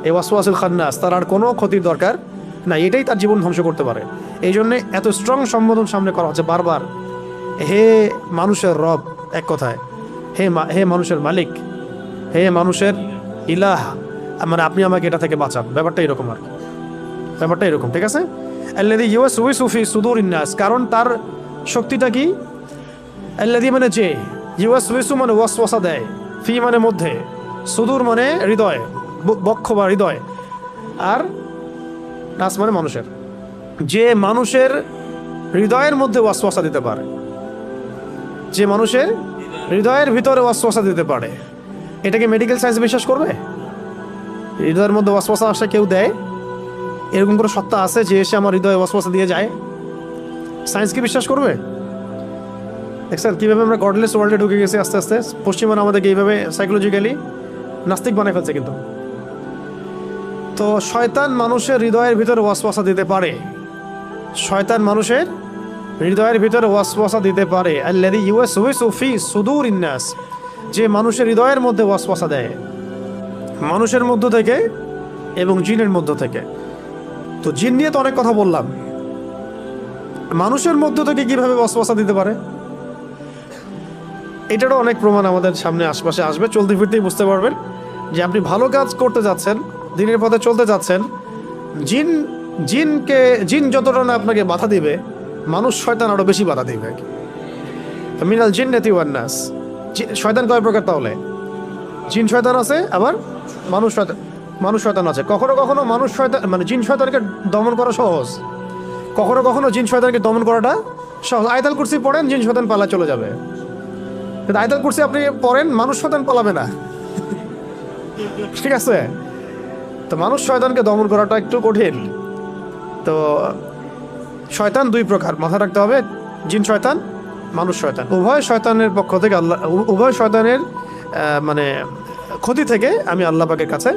এই ওয়াসওয়াসুল খান্নাস, তার আর কোনো ক্ষতির দরকার না, এটাই তার জীবন ধ্বংস করতে পারে। এই জন্যে এত স্ট্রং সম্বোধন সামনে করা হচ্ছে বারবার। হে মানুষের রব, এক কথায় হে মানুষের মালিক, হে মানুষের ইলাহ, মানে আপনি আমাকে এটা থেকে বাঁচান। ব্যাপারটা এরকম আর কি, ব্যাপারটা এরকম। ঠিক আছে? আল্লাযী ইউওয়াসউইসু ফি সুদুরিন নাস, কারণ তার শক্তিটা কি? আল্লাযী মানে যে, ইউওয়াসউইসু মানে ওয়াসওয়াসা দেয়, ফি মানে মধ্যে, সুদূর মানে হৃদয়, বক্ষ বা হৃদয়, আর নাস মানে মানুষের। যে মানুষের হৃদয়ের মধ্যে ওয়াসওয়াসা দিতে পারে, যে মানুষের হৃদয়ের ভিতরে ওয়াসওয়াসা দিতে পারে, এটাকে মেডিকেল সায়েন্স বিশ্বাস করবে? হৃদয়ের মধ্যে ওয়াসওয়াসা আসা কেউ দেয়? এরকম কোনো সত্তা আছে যে এসে আমার হৃদয়ে ওয়াসওয়াসা দিয়ে যায়? সায়েন্স কি বিশ্বাস করবে? দেখছেন কীভাবে আমরা গডলেস ওয়ার্ল্ডে ঢুকে গেছি আস্তে আস্তে। পশ্চিমারা আমাদেরকে এইভাবে সাইকোলজিক্যালি নাস্তিক বানায় ফেলছে। কিন্তু তো শয়তান মানুষের হৃদয়ের ভিতরে ওয়াসওয়াসা দিতে পারে, শয়তান মানুষের হৃদয়ের ভিতরে ওয়াসওয়াসা দিতে পারে। আল্লাযী ইউওয়াসউইসু ফি সুদুরিন নাস, যে মানুষের হৃদয়ের মধ্যে ওয়াসওয়াসা দেয়, মানুষের মধ্য থেকে এবং জিনের মধ্য থেকে। তো জিন নিয়ে তো অনেক কথা বললাম, মানুষের মধ্য থেকে কিভাবে ওয়াসওয়াসা দিতে পারে, এটারও অনেক প্রমাণ আমাদের সামনে আশপাশে আসবে। চলতে ফিরতেই বুঝতে পারবেন যে আপনি ভালো কাজ করতে যাচ্ছেন, দিনের পথে চলতে যাচ্ছেন, জিন যতটা না আপনাকে বাধা দিবে, মানুষ শয়তান আরো বেশি বাধা দিবে। মিনাল জিন্নাতি ওয়ান নাস, শয়তান কয় প্রকার তাহলে? জিন শয়তান আছে, আবার মানুষ শয়তান আছে। কখনো কখনো মানুষ শয়তান মানে জিন শয়তানকে দমন করা সহজ, কখনো কখনো জিন শয়তানকে দমন করাটা সহজ। আয়াতুল কুরসি পড়েন, জিন শয়তান পালা চলে যাবে। কিন্তু আয়াতুল কুরসি আপনি পড়েন, মানুষ শয়তান পালাবে না। ঠিক আছে? তো মানুষ শয়তানকে দমন করাটা একটু কঠিন। তো শয়তান দুই প্রকার, মাথা রাখতে হবে। জিন শয়তান, মানুষ শয়তান, উভয় শয়তানের পক্ষ থেকে আল্লাহ, উভয় শয়তানের মানে ক্ষতি থেকে আমি আল্লাহ পাকের কাছে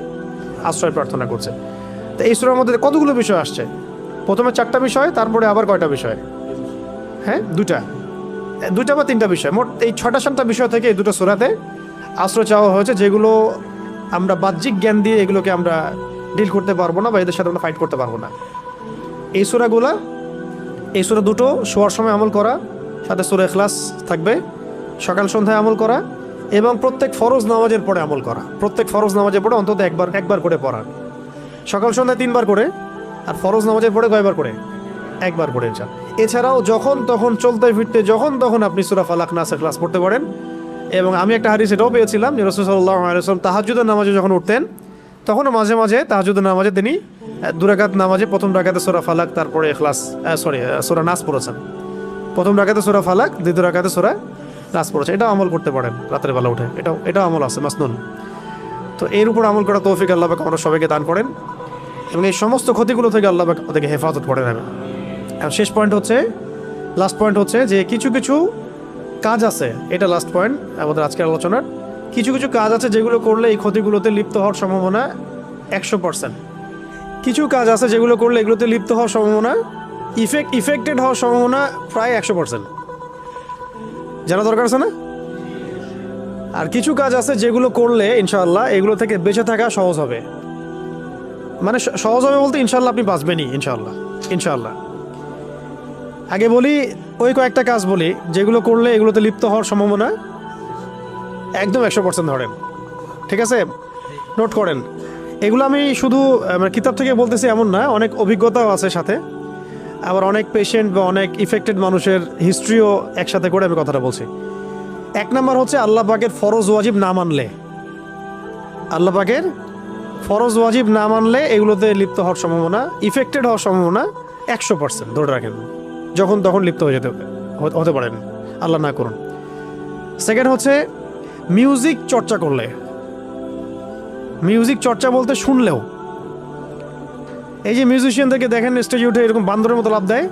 আশ্রয় প্রার্থনা করছি। তো এই সূরার মধ্যে কতগুলো বিষয় আসছে? প্রথমে 4টা বিষয়, তারপরে আবার কয়টা বিষয়? হ্যাঁ, দুইটা বা 3টা বিষয়, মোট এই 6টা বিষয় থেকে এই দুটো সূরাতে আশ্রয় চাওয়া হয়েছে, যেগুলো আমরা বাহ্যিক জ্ঞান দিয়ে এগুলোকে আমরা ডিল করতে পারবো না বা এদের সাথে আমরা ফাইট করতে পারবো না। এই সূরা দুটো শোয়ার সময় আমল করা, সাথে সূরা ইখলাস থাকবে, সকাল সন্ধ্যায় আমল করা, এবং প্রত্যেক ফরজ নামাজের পরে আমল করা। প্রত্যেক ফরজ নামাজের পরে অন্তত একবার করে পড়া, সকাল সন্ধ্যায় 3বার করে, আর ফরজ নামাজের পরে কয়বার করে? একবার করে। এছাড়াও যখন তখন চলতে ফিরতে যখন তখন আপনি সূরা ফালাক, নাস, ইখলাস পড়তে পারেন। এবং আমি একটা হাদিস এটাও পেয়েছিলাম যে রাসূল সাল্লাল্লাহু আলাইহি ওয়াসাল্লাম তাহাজ্জুদের নামাজে যখন উঠতেন, তখনও মাঝে মাঝে তাহাজ্জুদের নামাজে তিনি 2 রাকাত নামাজে প্রথম রাকাতে সূরা ফালাক, তারপরে ইখলাস, সূরা নাস পড়েছেন। প্রথম রাকাতে সূরা ফালাক, দ্বিতীয় রাকাতে সূরা নাস পড়েছেন। এটা আমল করতে পারেন রাতের বেলা উঠে, এটাও আমল আছে মাসনুন। তো এর উপর আমল করা তৌফিক আল্লাহ পাক আমরা সবাইকে দান করেন, এবং এই সমস্ত ক্ষতিগুলো থেকে আল্লাহ পাক ওদেরকে হেফাজত করেন। আর শেষ পয়েন্ট হচ্ছে, লাস্ট পয়েন্ট হচ্ছে যে কিছু কিছু কাজ আছে, এটা লাস্ট পয়েন্ট আমাদের আজকের আলোচনার। কিছু কিছু কাজ আছে যেগুলো করলে এই ক্ষতিগুলোতে লিপ্ত হওয়ার সম্ভাবনা 100%। কিছু কাজ আছে যেগুলো করলে এগুলোতে লিপ্ত হওয়ার সম্ভাবনা, ইফেক্টেড হওয়ার সম্ভাবনা প্রায় 100%। জানা দরকার আছে না? আর কিছু কাজ আছে যেগুলো করলে ইনশাআল্লাহ এগুলো থেকে বেঁচে থাকা সহজ হবে। মানে সহজ হবে বলতে ইনশাআল্লাহ আপনি বাঁচবেনই ইনশাআল্লাহ। আগে বলি, ওই কয়েকটা কাজ বলি যেগুলো করলে এগুলোতে লিপ্ত হওয়ার সম্ভাবনা একদম 100% ধরেন। ঠিক আছে, নোট করেন। এগুলো আমি শুধু কিতাব থেকে বলতেছি এমন না, অনেক অভিজ্ঞতাও আছে সাথে, আবার অনেক পেশেন্ট বা অনেক ইফেক্টেড মানুষের হিস্ট্রিও একসাথে করে আমি কথাটা বলছি। 1 নাম্বার হচ্ছে আল্লাহ পাকের ফরজ ওয়াজিব না মানলে, আল্লাহ পাকের ফরজ ওয়াজিব না মানলে এগুলোতে লিপ্ত হওয়ার সম্ভাবনা, ইফেক্টেড হওয়ার সম্ভাবনা 100% ধরে রাখেন। যখন তখন লিপ্ত হয়ে হতে পারেন, আল্লাহ না করুন। সেকেন্ড হচ্ছে মিউজিক চর্চা করলে, মিউজিক চর্চা বলতে শুনলেও, এই যে মিউজিশিয়ানদেরকে দেখেন স্টেজে উঠে এরকম বান্দরের মতো লাফ দেয়,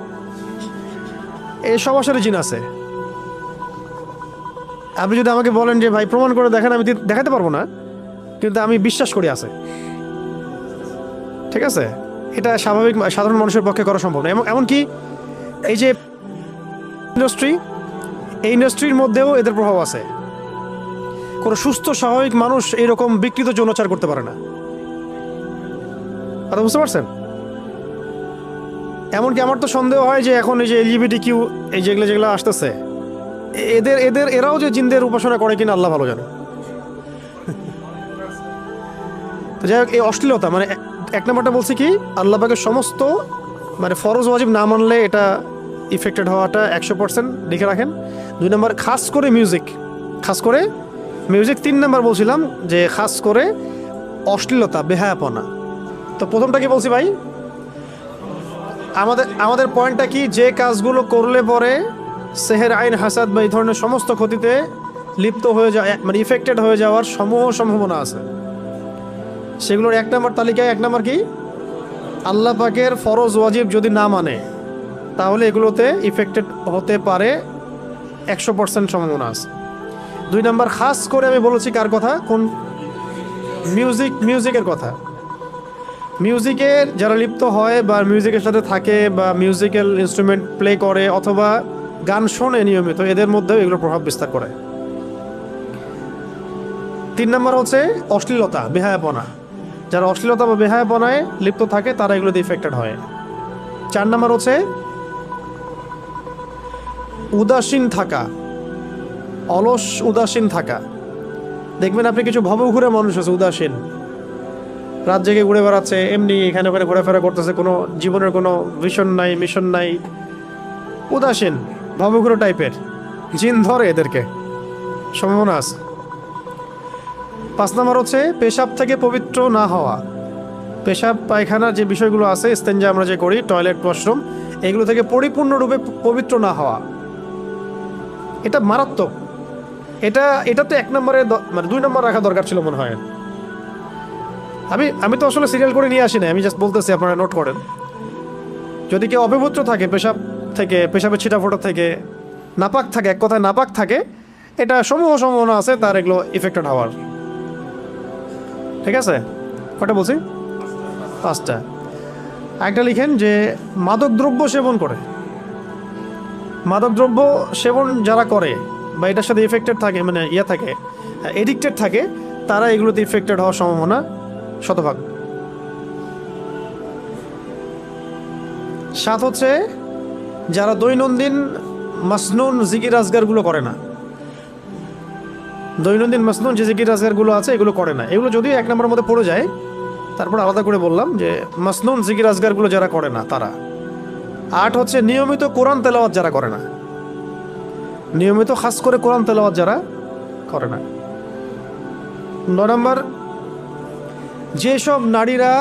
এই সবার সাথে জিন আছে। আপনি যদি আমাকে বলেন যে ভাই প্রমাণ করে দেখেন, আমি দেখাতে পারবো না, কিন্তু আমি বিশ্বাস করি আছে। ঠিক আছে, এটা স্বাভাবিক সাধারণ মানুষের পক্ষে করা সম্ভব না। এমনকি এই যে এই ইন্ডাস্ট্রির মধ্যেও এদের প্রভাব আছে। কোনো সুস্থ স্বাভাবিক মানুষ এরকম বিকৃত যৌনাচার করতে পারে না। কথা বুঝতে পারছেন? এমনকি আমার তো সন্দেহ হয় যে এখন এই যে LGBTQ এই যেগুলো আসতেছে, এরাও যে জিনদের উপাসনা করে কিনা আল্লাহ ভালো জানে। তো যাই হোক, এই অশ্লীলতা মানে 1 নাম্বারটা বলছি কি, আল্লাহ পাকের সমস্ত মানে ফরজ ওয়াজিব না মানলে এটা ইফেক্টেড হওয়াটা 100% লিখে রাখেন। 2 নাম্বার খাস করে মিউজিক। 3 নাম্বার বলছিলাম যে খাস করে অশ্লীলতা, বেহায়াপনা। তো প্রথমটা কি বলছি ভাই? আমাদের পয়েন্টটা কি, যে কাজগুলো করলে পরে সেহের, আইন, হাসাদ বা এই ধরনের সমস্ত ক্ষতিতে লিপ্ত হয়ে যায়, মানে ইফেক্টেড হয়ে যাওয়ার সম্ভাবনা আছে, সেগুলোর 1 নাম্বার তালিকায় 1 নাম্বার কি, আল্লাহ পাকের ফরজ ওয়াজিব যদি না মানে তাহলে এগুলোতে ইফেক্টেড হতে পারে 100% সম্ভাবনা আছে। 2 নাম্বার খাস করে আমি বলেছি কার কথা, কোন মিউজিকের কথা। মিউজিকের যারা লিপ্ত হয় বা মিউজিকের সাথে থাকে বা মিউজিক্যাল ইনস্ট্রুমেন্ট প্লে করে অথবা গান শোনে নিয়মিত, এদের মধ্যেও এগুলো প্রভাব বিস্তার করে। 3 নাম্বার হচ্ছে অশ্লীলতা, বেহায়াপনা। যারা অশ্লীলতা বা বেহায়াপনায় লিপ্ত থাকে তারা এগুলোতে ইফেক্টেড হয়। 4 নাম্বার হচ্ছে উদাসীন থাকা, অলস উদাসীন থাকা। দেখবেন আপনি কিছু ভবঘুরে মানুষ আছে উদাসীন, রাত জেগে ঘুরে বেড়াচ্ছে, এমনি এখানে ওখানে ঘোরাফেরা করতেছে, কোনো জীবনের কোনো ভিশন নাই, মিশন নাই, উদাসীন ভবঘুরে টাইপের। জিন ধরে এদেরকে, সম্ভাবনা আছে। 5 নাম্বার হচ্ছে পেশাব থেকে পবিত্র না হওয়া। পেশাব পায়খানার যে বিষয়গুলো আছে, ইস্তেঞ্জা আমরা যে করি, টয়লেট, ওয়াশরুম, এগুলো থেকে পরিপূর্ণরূপে পবিত্র না হওয়া, এটা মারাত্মক। এটা তো 1 নম্বরে, মানে 2 নম্বর রাখা দরকার ছিল মনে হয়। আমি তো আসলে সিরিয়াল করে নিয়ে আসি না, আমি জাস্ট বলতেছি, আপনারা নোট করেন। যদি কেউ অপবিত্র থাকে পেশাবের ছিটাফোটা থেকে, নাপাক থাকে, এক কথায় নাপাক থাকে, এটা সম্ভাবনা আছে তার এগুলো ইফেক্টেড হওয়ার। ঠিক আছে, কটা বলছি? 5টা। একটা লিখেন যে মাদকদ্রব্য সেবন করে, মাদকদ্রব্য সেবন যারা করে বা এটার সাথে ইফেক্টেড থাকে, মানে থাকে, এডিক্টেড থাকে, তারা এগুলোতে ইফেক্টেড হওয়ার সম্ভাবনা শতভাগ। 7 হচ্ছে যারা দৈনন্দিন মাসনুন জিকির আজগারগুলো করে না, দৈনন্দিন মাসনুন যে জিকির আজগারগুলো আছে এগুলো করে না। এগুলো যদিও 1 নম্বরের মধ্যে পড়ে যায়, তারপর আলাদা করে বললাম যে মাসনুন জিকির আজগারগুলো যারা করে না তারা। 8 হচ্ছে নিয়মিত কোরআন তেলাওয়াত যারা করে না, নিয়মিত খাস করে কোরআন তেলাওয়াত যারা করে না। 9 নম্বর, যেসব নারীরা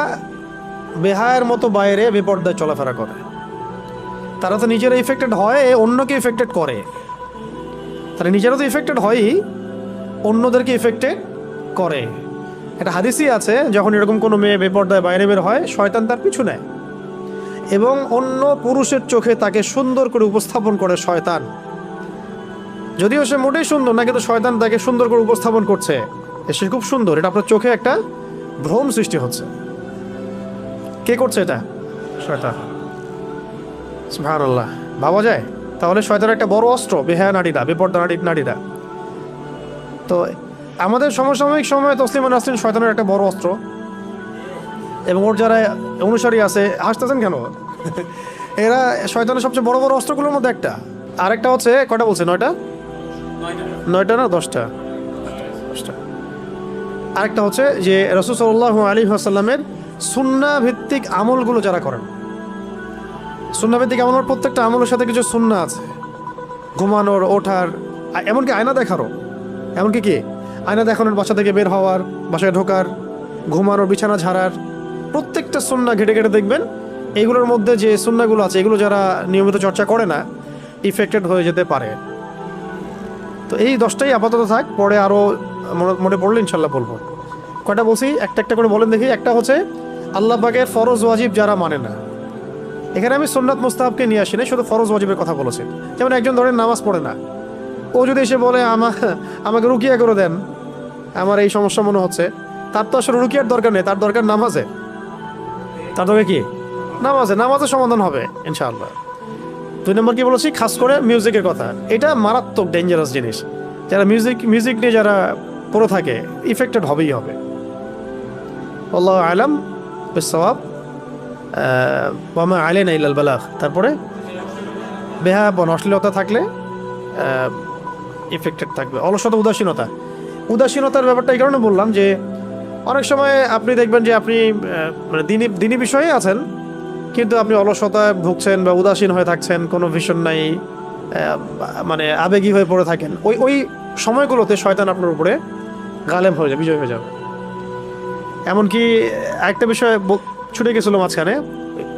বেহায়ের মতো বাইরে বেপর্দায় চলাফেরা করে, তারা তো নিজেরা ইফেক্টেড হয়, অন্যকে ইফেক্টেড করে। তারা নিজেরা তো ইফেক্টেড হয়ই, অন্যদেরকে ইফেক্টেড করে। একটা হাদিসই আছে, যখন এরকম কোনো মেয়ে বেপর্দায় বাইরে বের হয়, শয়তান তার পিছু নেয় এবং অন্য পুরুষের চোখে তাকে সুন্দর করে উপস্থাপন করে শয়তান। যদিও সে মোটেই সুন্দর না, কিন্তু শয়তান তাকে সুন্দর করে উপস্থাপন করছে, সে খুব সুন্দর। এটা আপনার চোখে একটা ভ্রম সৃষ্টি হচ্ছে। কে করছে এটা? শয়তান। সুবহানাল্লাহ, ভাবা যায়? তাহলে শয়তানের একটা বড় অস্ত্র বেহায়া নারীরা, বেপর্দা নারীরা। তো আমাদের সমসাময়িক সময়ে তসলিমা নাসরিন শয়তানের একটা বড় অস্ত্র, এবং ওর যারা অনুসারী আছে, হাসতেছেন কেন? এরা শয়তানের সবচেয়ে বড় বড় অস্ত্রগুলোর মধ্যে একটা। আরেকটা হচ্ছে, কয়টা বলছে? 9টা না 10টা? আরেকটা হচ্ছে যে রাসূল সাল্লাল্লাহু আলাইহি ওয়াসাল্লামের সুন্নাহ ভিত্তিক আমলগুলো যারা করেন। সুন্নাহ ভিত্তিক আমলের প্রত্যেকটা আমলের সাথে কিছু সুন্নাহ আছে, ঘুমানোর, ওঠার, এমনকি আয়না দেখারও। এমনকি কি আয়না দেখানোর, বাসা থেকে বের হওয়ার, বাসায় ঢোকার, ঘুমানোর, বিছানা ঝাড়ার, প্রত্যেকটা সুন্নাহ ঘেটে ঘেটে দেখবেন এইগুলোর মধ্যে যে সুন্নাহগুলো আছে, এগুলো যারা নিয়মিত চর্চা করে না, ইফেক্টেড হয়ে যেতে পারে। তো এই 10টাই আপাতত থাক, পরে আরও মনে পড়লে ইনশাল্লাহ বলবো। কয়টা বলছি? একটা একটা করে বলেন দেখি। একটা হচ্ছে আল্লাহ পাকের ফরজ ওয়াজিব যারা মানে না। এখানে আমি সুন্নাত মুস্তাহাবকে নিয়ে আসি না, শুধু ফরজ ওয়াজিবের কথা বলেছি। যেমন একজন ধরেন নামাজ পড়ে না, ও যদি এসে বলে আমাকে রুকিয়া করে দেন, আমার এই সমস্যা মনে হচ্ছে, তার তো আসলে রুকিয়ার দরকার নেই, তার দরকার নামাজে। তার দরকার কি? নামাজের সমাধান হবে ইনশাআল্লাহ। 2 নম্বর কি বলেছি? খাস করে মিউজিকের কথা। এটা মারাত্মক ডেঞ্জারাস জিনিস। যারা মিউজিক নিয়ে যারা পড়ে থাকে, ইফেক্টেড হবেই হবে। আল্লাহু আ'লাম বিস-সাওয়াব। ওয়া মা আলাইনা ইল্লাল বালাগ। তারপরে বেহায়া বা অশ্লীলতা থাকলে ইফেক্টেড থাকবে। অলসতা, উদাসীনতার ব্যাপারটা এই কারণে বললাম যে অনেক সময় আপনি দেখবেন যে আপনি মানে দিনী বিষয়ে আছেন, কিন্তু আপনি অলসতায় ভুগছেন বা উদাসীন হয়ে থাকছেন, কোনো ভিশন নাই, মানে আবেগী হয়ে পড়ে থাকেন। ওই সময়গুলোতে শয়তান আপনার উপরে গালেব হয়ে যাবে, বিজয় হয়ে যাবে। এমনকি একটা বিষয় ছুটে গেছিলো মাঝখানে,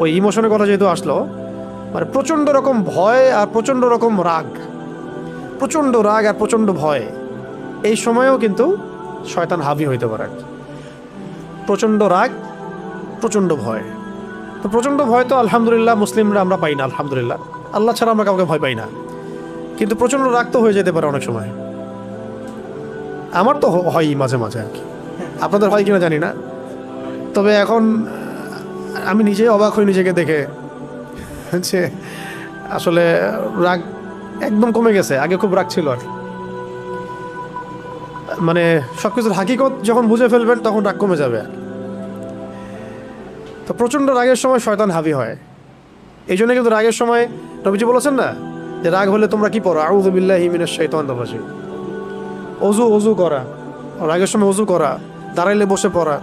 ওই ইমোশনের কথা যেহেতু আসলো, মানে প্রচণ্ড রকম ভয় আর প্রচণ্ড রকম রাগ, প্রচণ্ড রাগ আর প্রচণ্ড ভয়, এই সময়েও কিন্তু শয়তান হাবি হইতে পারে। প্রচণ্ড রাগ, প্রচণ্ড ভয়। তো প্রচণ্ড ভয় তো আলহামদুলিল্লাহ মুসলিমরা আমরা পাই না, আলহামদুলিল্লাহ, আল্লাহ ছাড়া আমরা কাউকে ভয় পাই না। কিন্তু প্রচণ্ড রাগ তো হয়ে যেতে পারে অনেক সময়। আমার তো হয়ই মাঝে মাঝে আর কি, আপনাদের হয় কিনা জানি না। তবে এখন আমি নিজেই অবাক হই নিজেকে দেখে, হচ্ছে আসলে রাগ একদম কমে গেছে। আগে খুব রাগ ছিল, আর মানে সব কিছুর হাকিকত যখন বুঝে ফেলবেন তখন রাগ কমে যাবে। তো প্রচণ্ড রাগের সময় শয়তান হাবি হয়। এই জন্য কিন্তু রাগের সময় নবীজি বলেছেন না যে রাগ হলে তোমরা কি পড়ো? আউযু বিল্লাহি মিনাশ শাইতানির রাজিম। অজু করা, রাগের সময় অজু করা, দাঁড়াইলে বসে পড়া,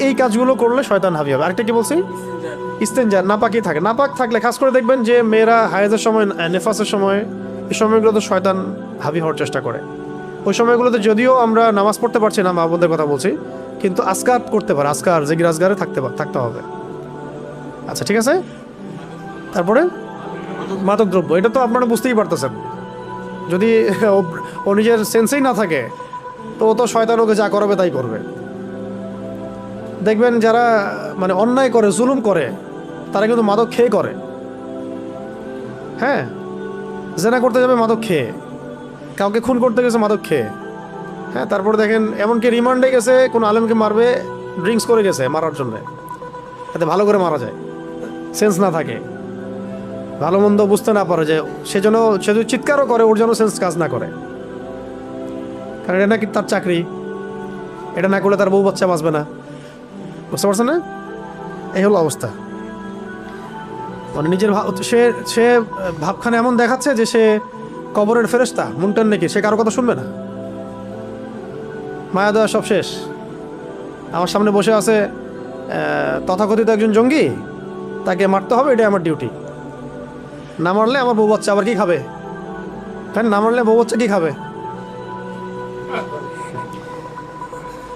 এই কাজগুলো করলে শয়তান হাবি হবে। আরেকটা কি বলছি? ইস্তেনজা, নাপাকি থাকে। নাপাক থাকলে খাস করে দেখবেন যে মেয়েরা হায়েজের সময়, নেফাসের সময়, এই সময়গুলোতে শয়তান হাবি হওয়ার চেষ্টা করে। ওই সময়গুলোতে যদিও আমরা নামাজ পড়তে পারছি না, মা বোনদের কথা বলছি, কিন্তু আজকার করতে পারে, আজকার জিকির আজগারে থাকতে হবে। আচ্ছা, ঠিক আছে। তারপরে মাদক দ্রব্য, এটা তো আপনারা বুঝতেই পারতেছেন। যদি ও নিজের সেন্সেই না থাকে তো ও তো শয়তান ওকে যা করাবে তাই করবে। দেখবেন যারা মানে অন্যায় করে, জুলুম করে, তারা কিন্তু মাদক খেয়ে করে। হ্যাঁ, জেনা করতে যাবে মাদক খেয়ে, কাউকে খুন করতে গেছে মাদক খেয়ে। হ্যাঁ, তারপরে দেখেন এমনকি রিমান্ডে গেছে, কোনো আলেমকে মারবে, ড্রিঙ্কস করে গেছে মারার জন্য। যাতে ভালো করে মারা যায়, সেন্স না থাকে, ভালো মন্দ বুঝতে না পারে, যে সে যদি চিৎকারও করে ওর যেন সেন্স কাজ না করে, কারণ এটা নাকি তার চাকরি, এটা না করলে তার বউ বাচ্চা বাঁচবে না। বুঝতে পারছেন না? এই হলো অবস্থা। মানে নিজের সে ভাবখানে এমন দেখাচ্ছে যে সে কবরের ফেরেশতা, মুনটার নাকি, সে কারো কথা শুনবে না, মায়া দেওয়া সব শেষ। আমার সামনে বসে আছে তথাকথিত একজন জঙ্গি, তাকে মারতে হবে, এটাই আমার ডিউটি। না মারলে আমার বউ বাচ্চা আবার কি খাবে? তাই না মারলে বউ বাচ্চা কি খাবে?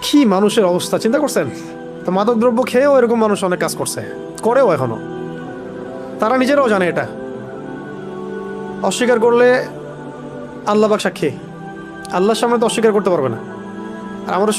কি মানুষের অবস্থা চিন্তা করছেন? তো মাদক দ্রব্য খেয়েও এরকম মানুষ অনেক কাজ করছে, করেও এখনো, তারা নিজেরাও জানে এটা। অস্বীকার করলে আল্লাহ পাক সাক্ষী, আল্লাহর সামনে তো অস্বীকার করতে পারবে না। আর আমরা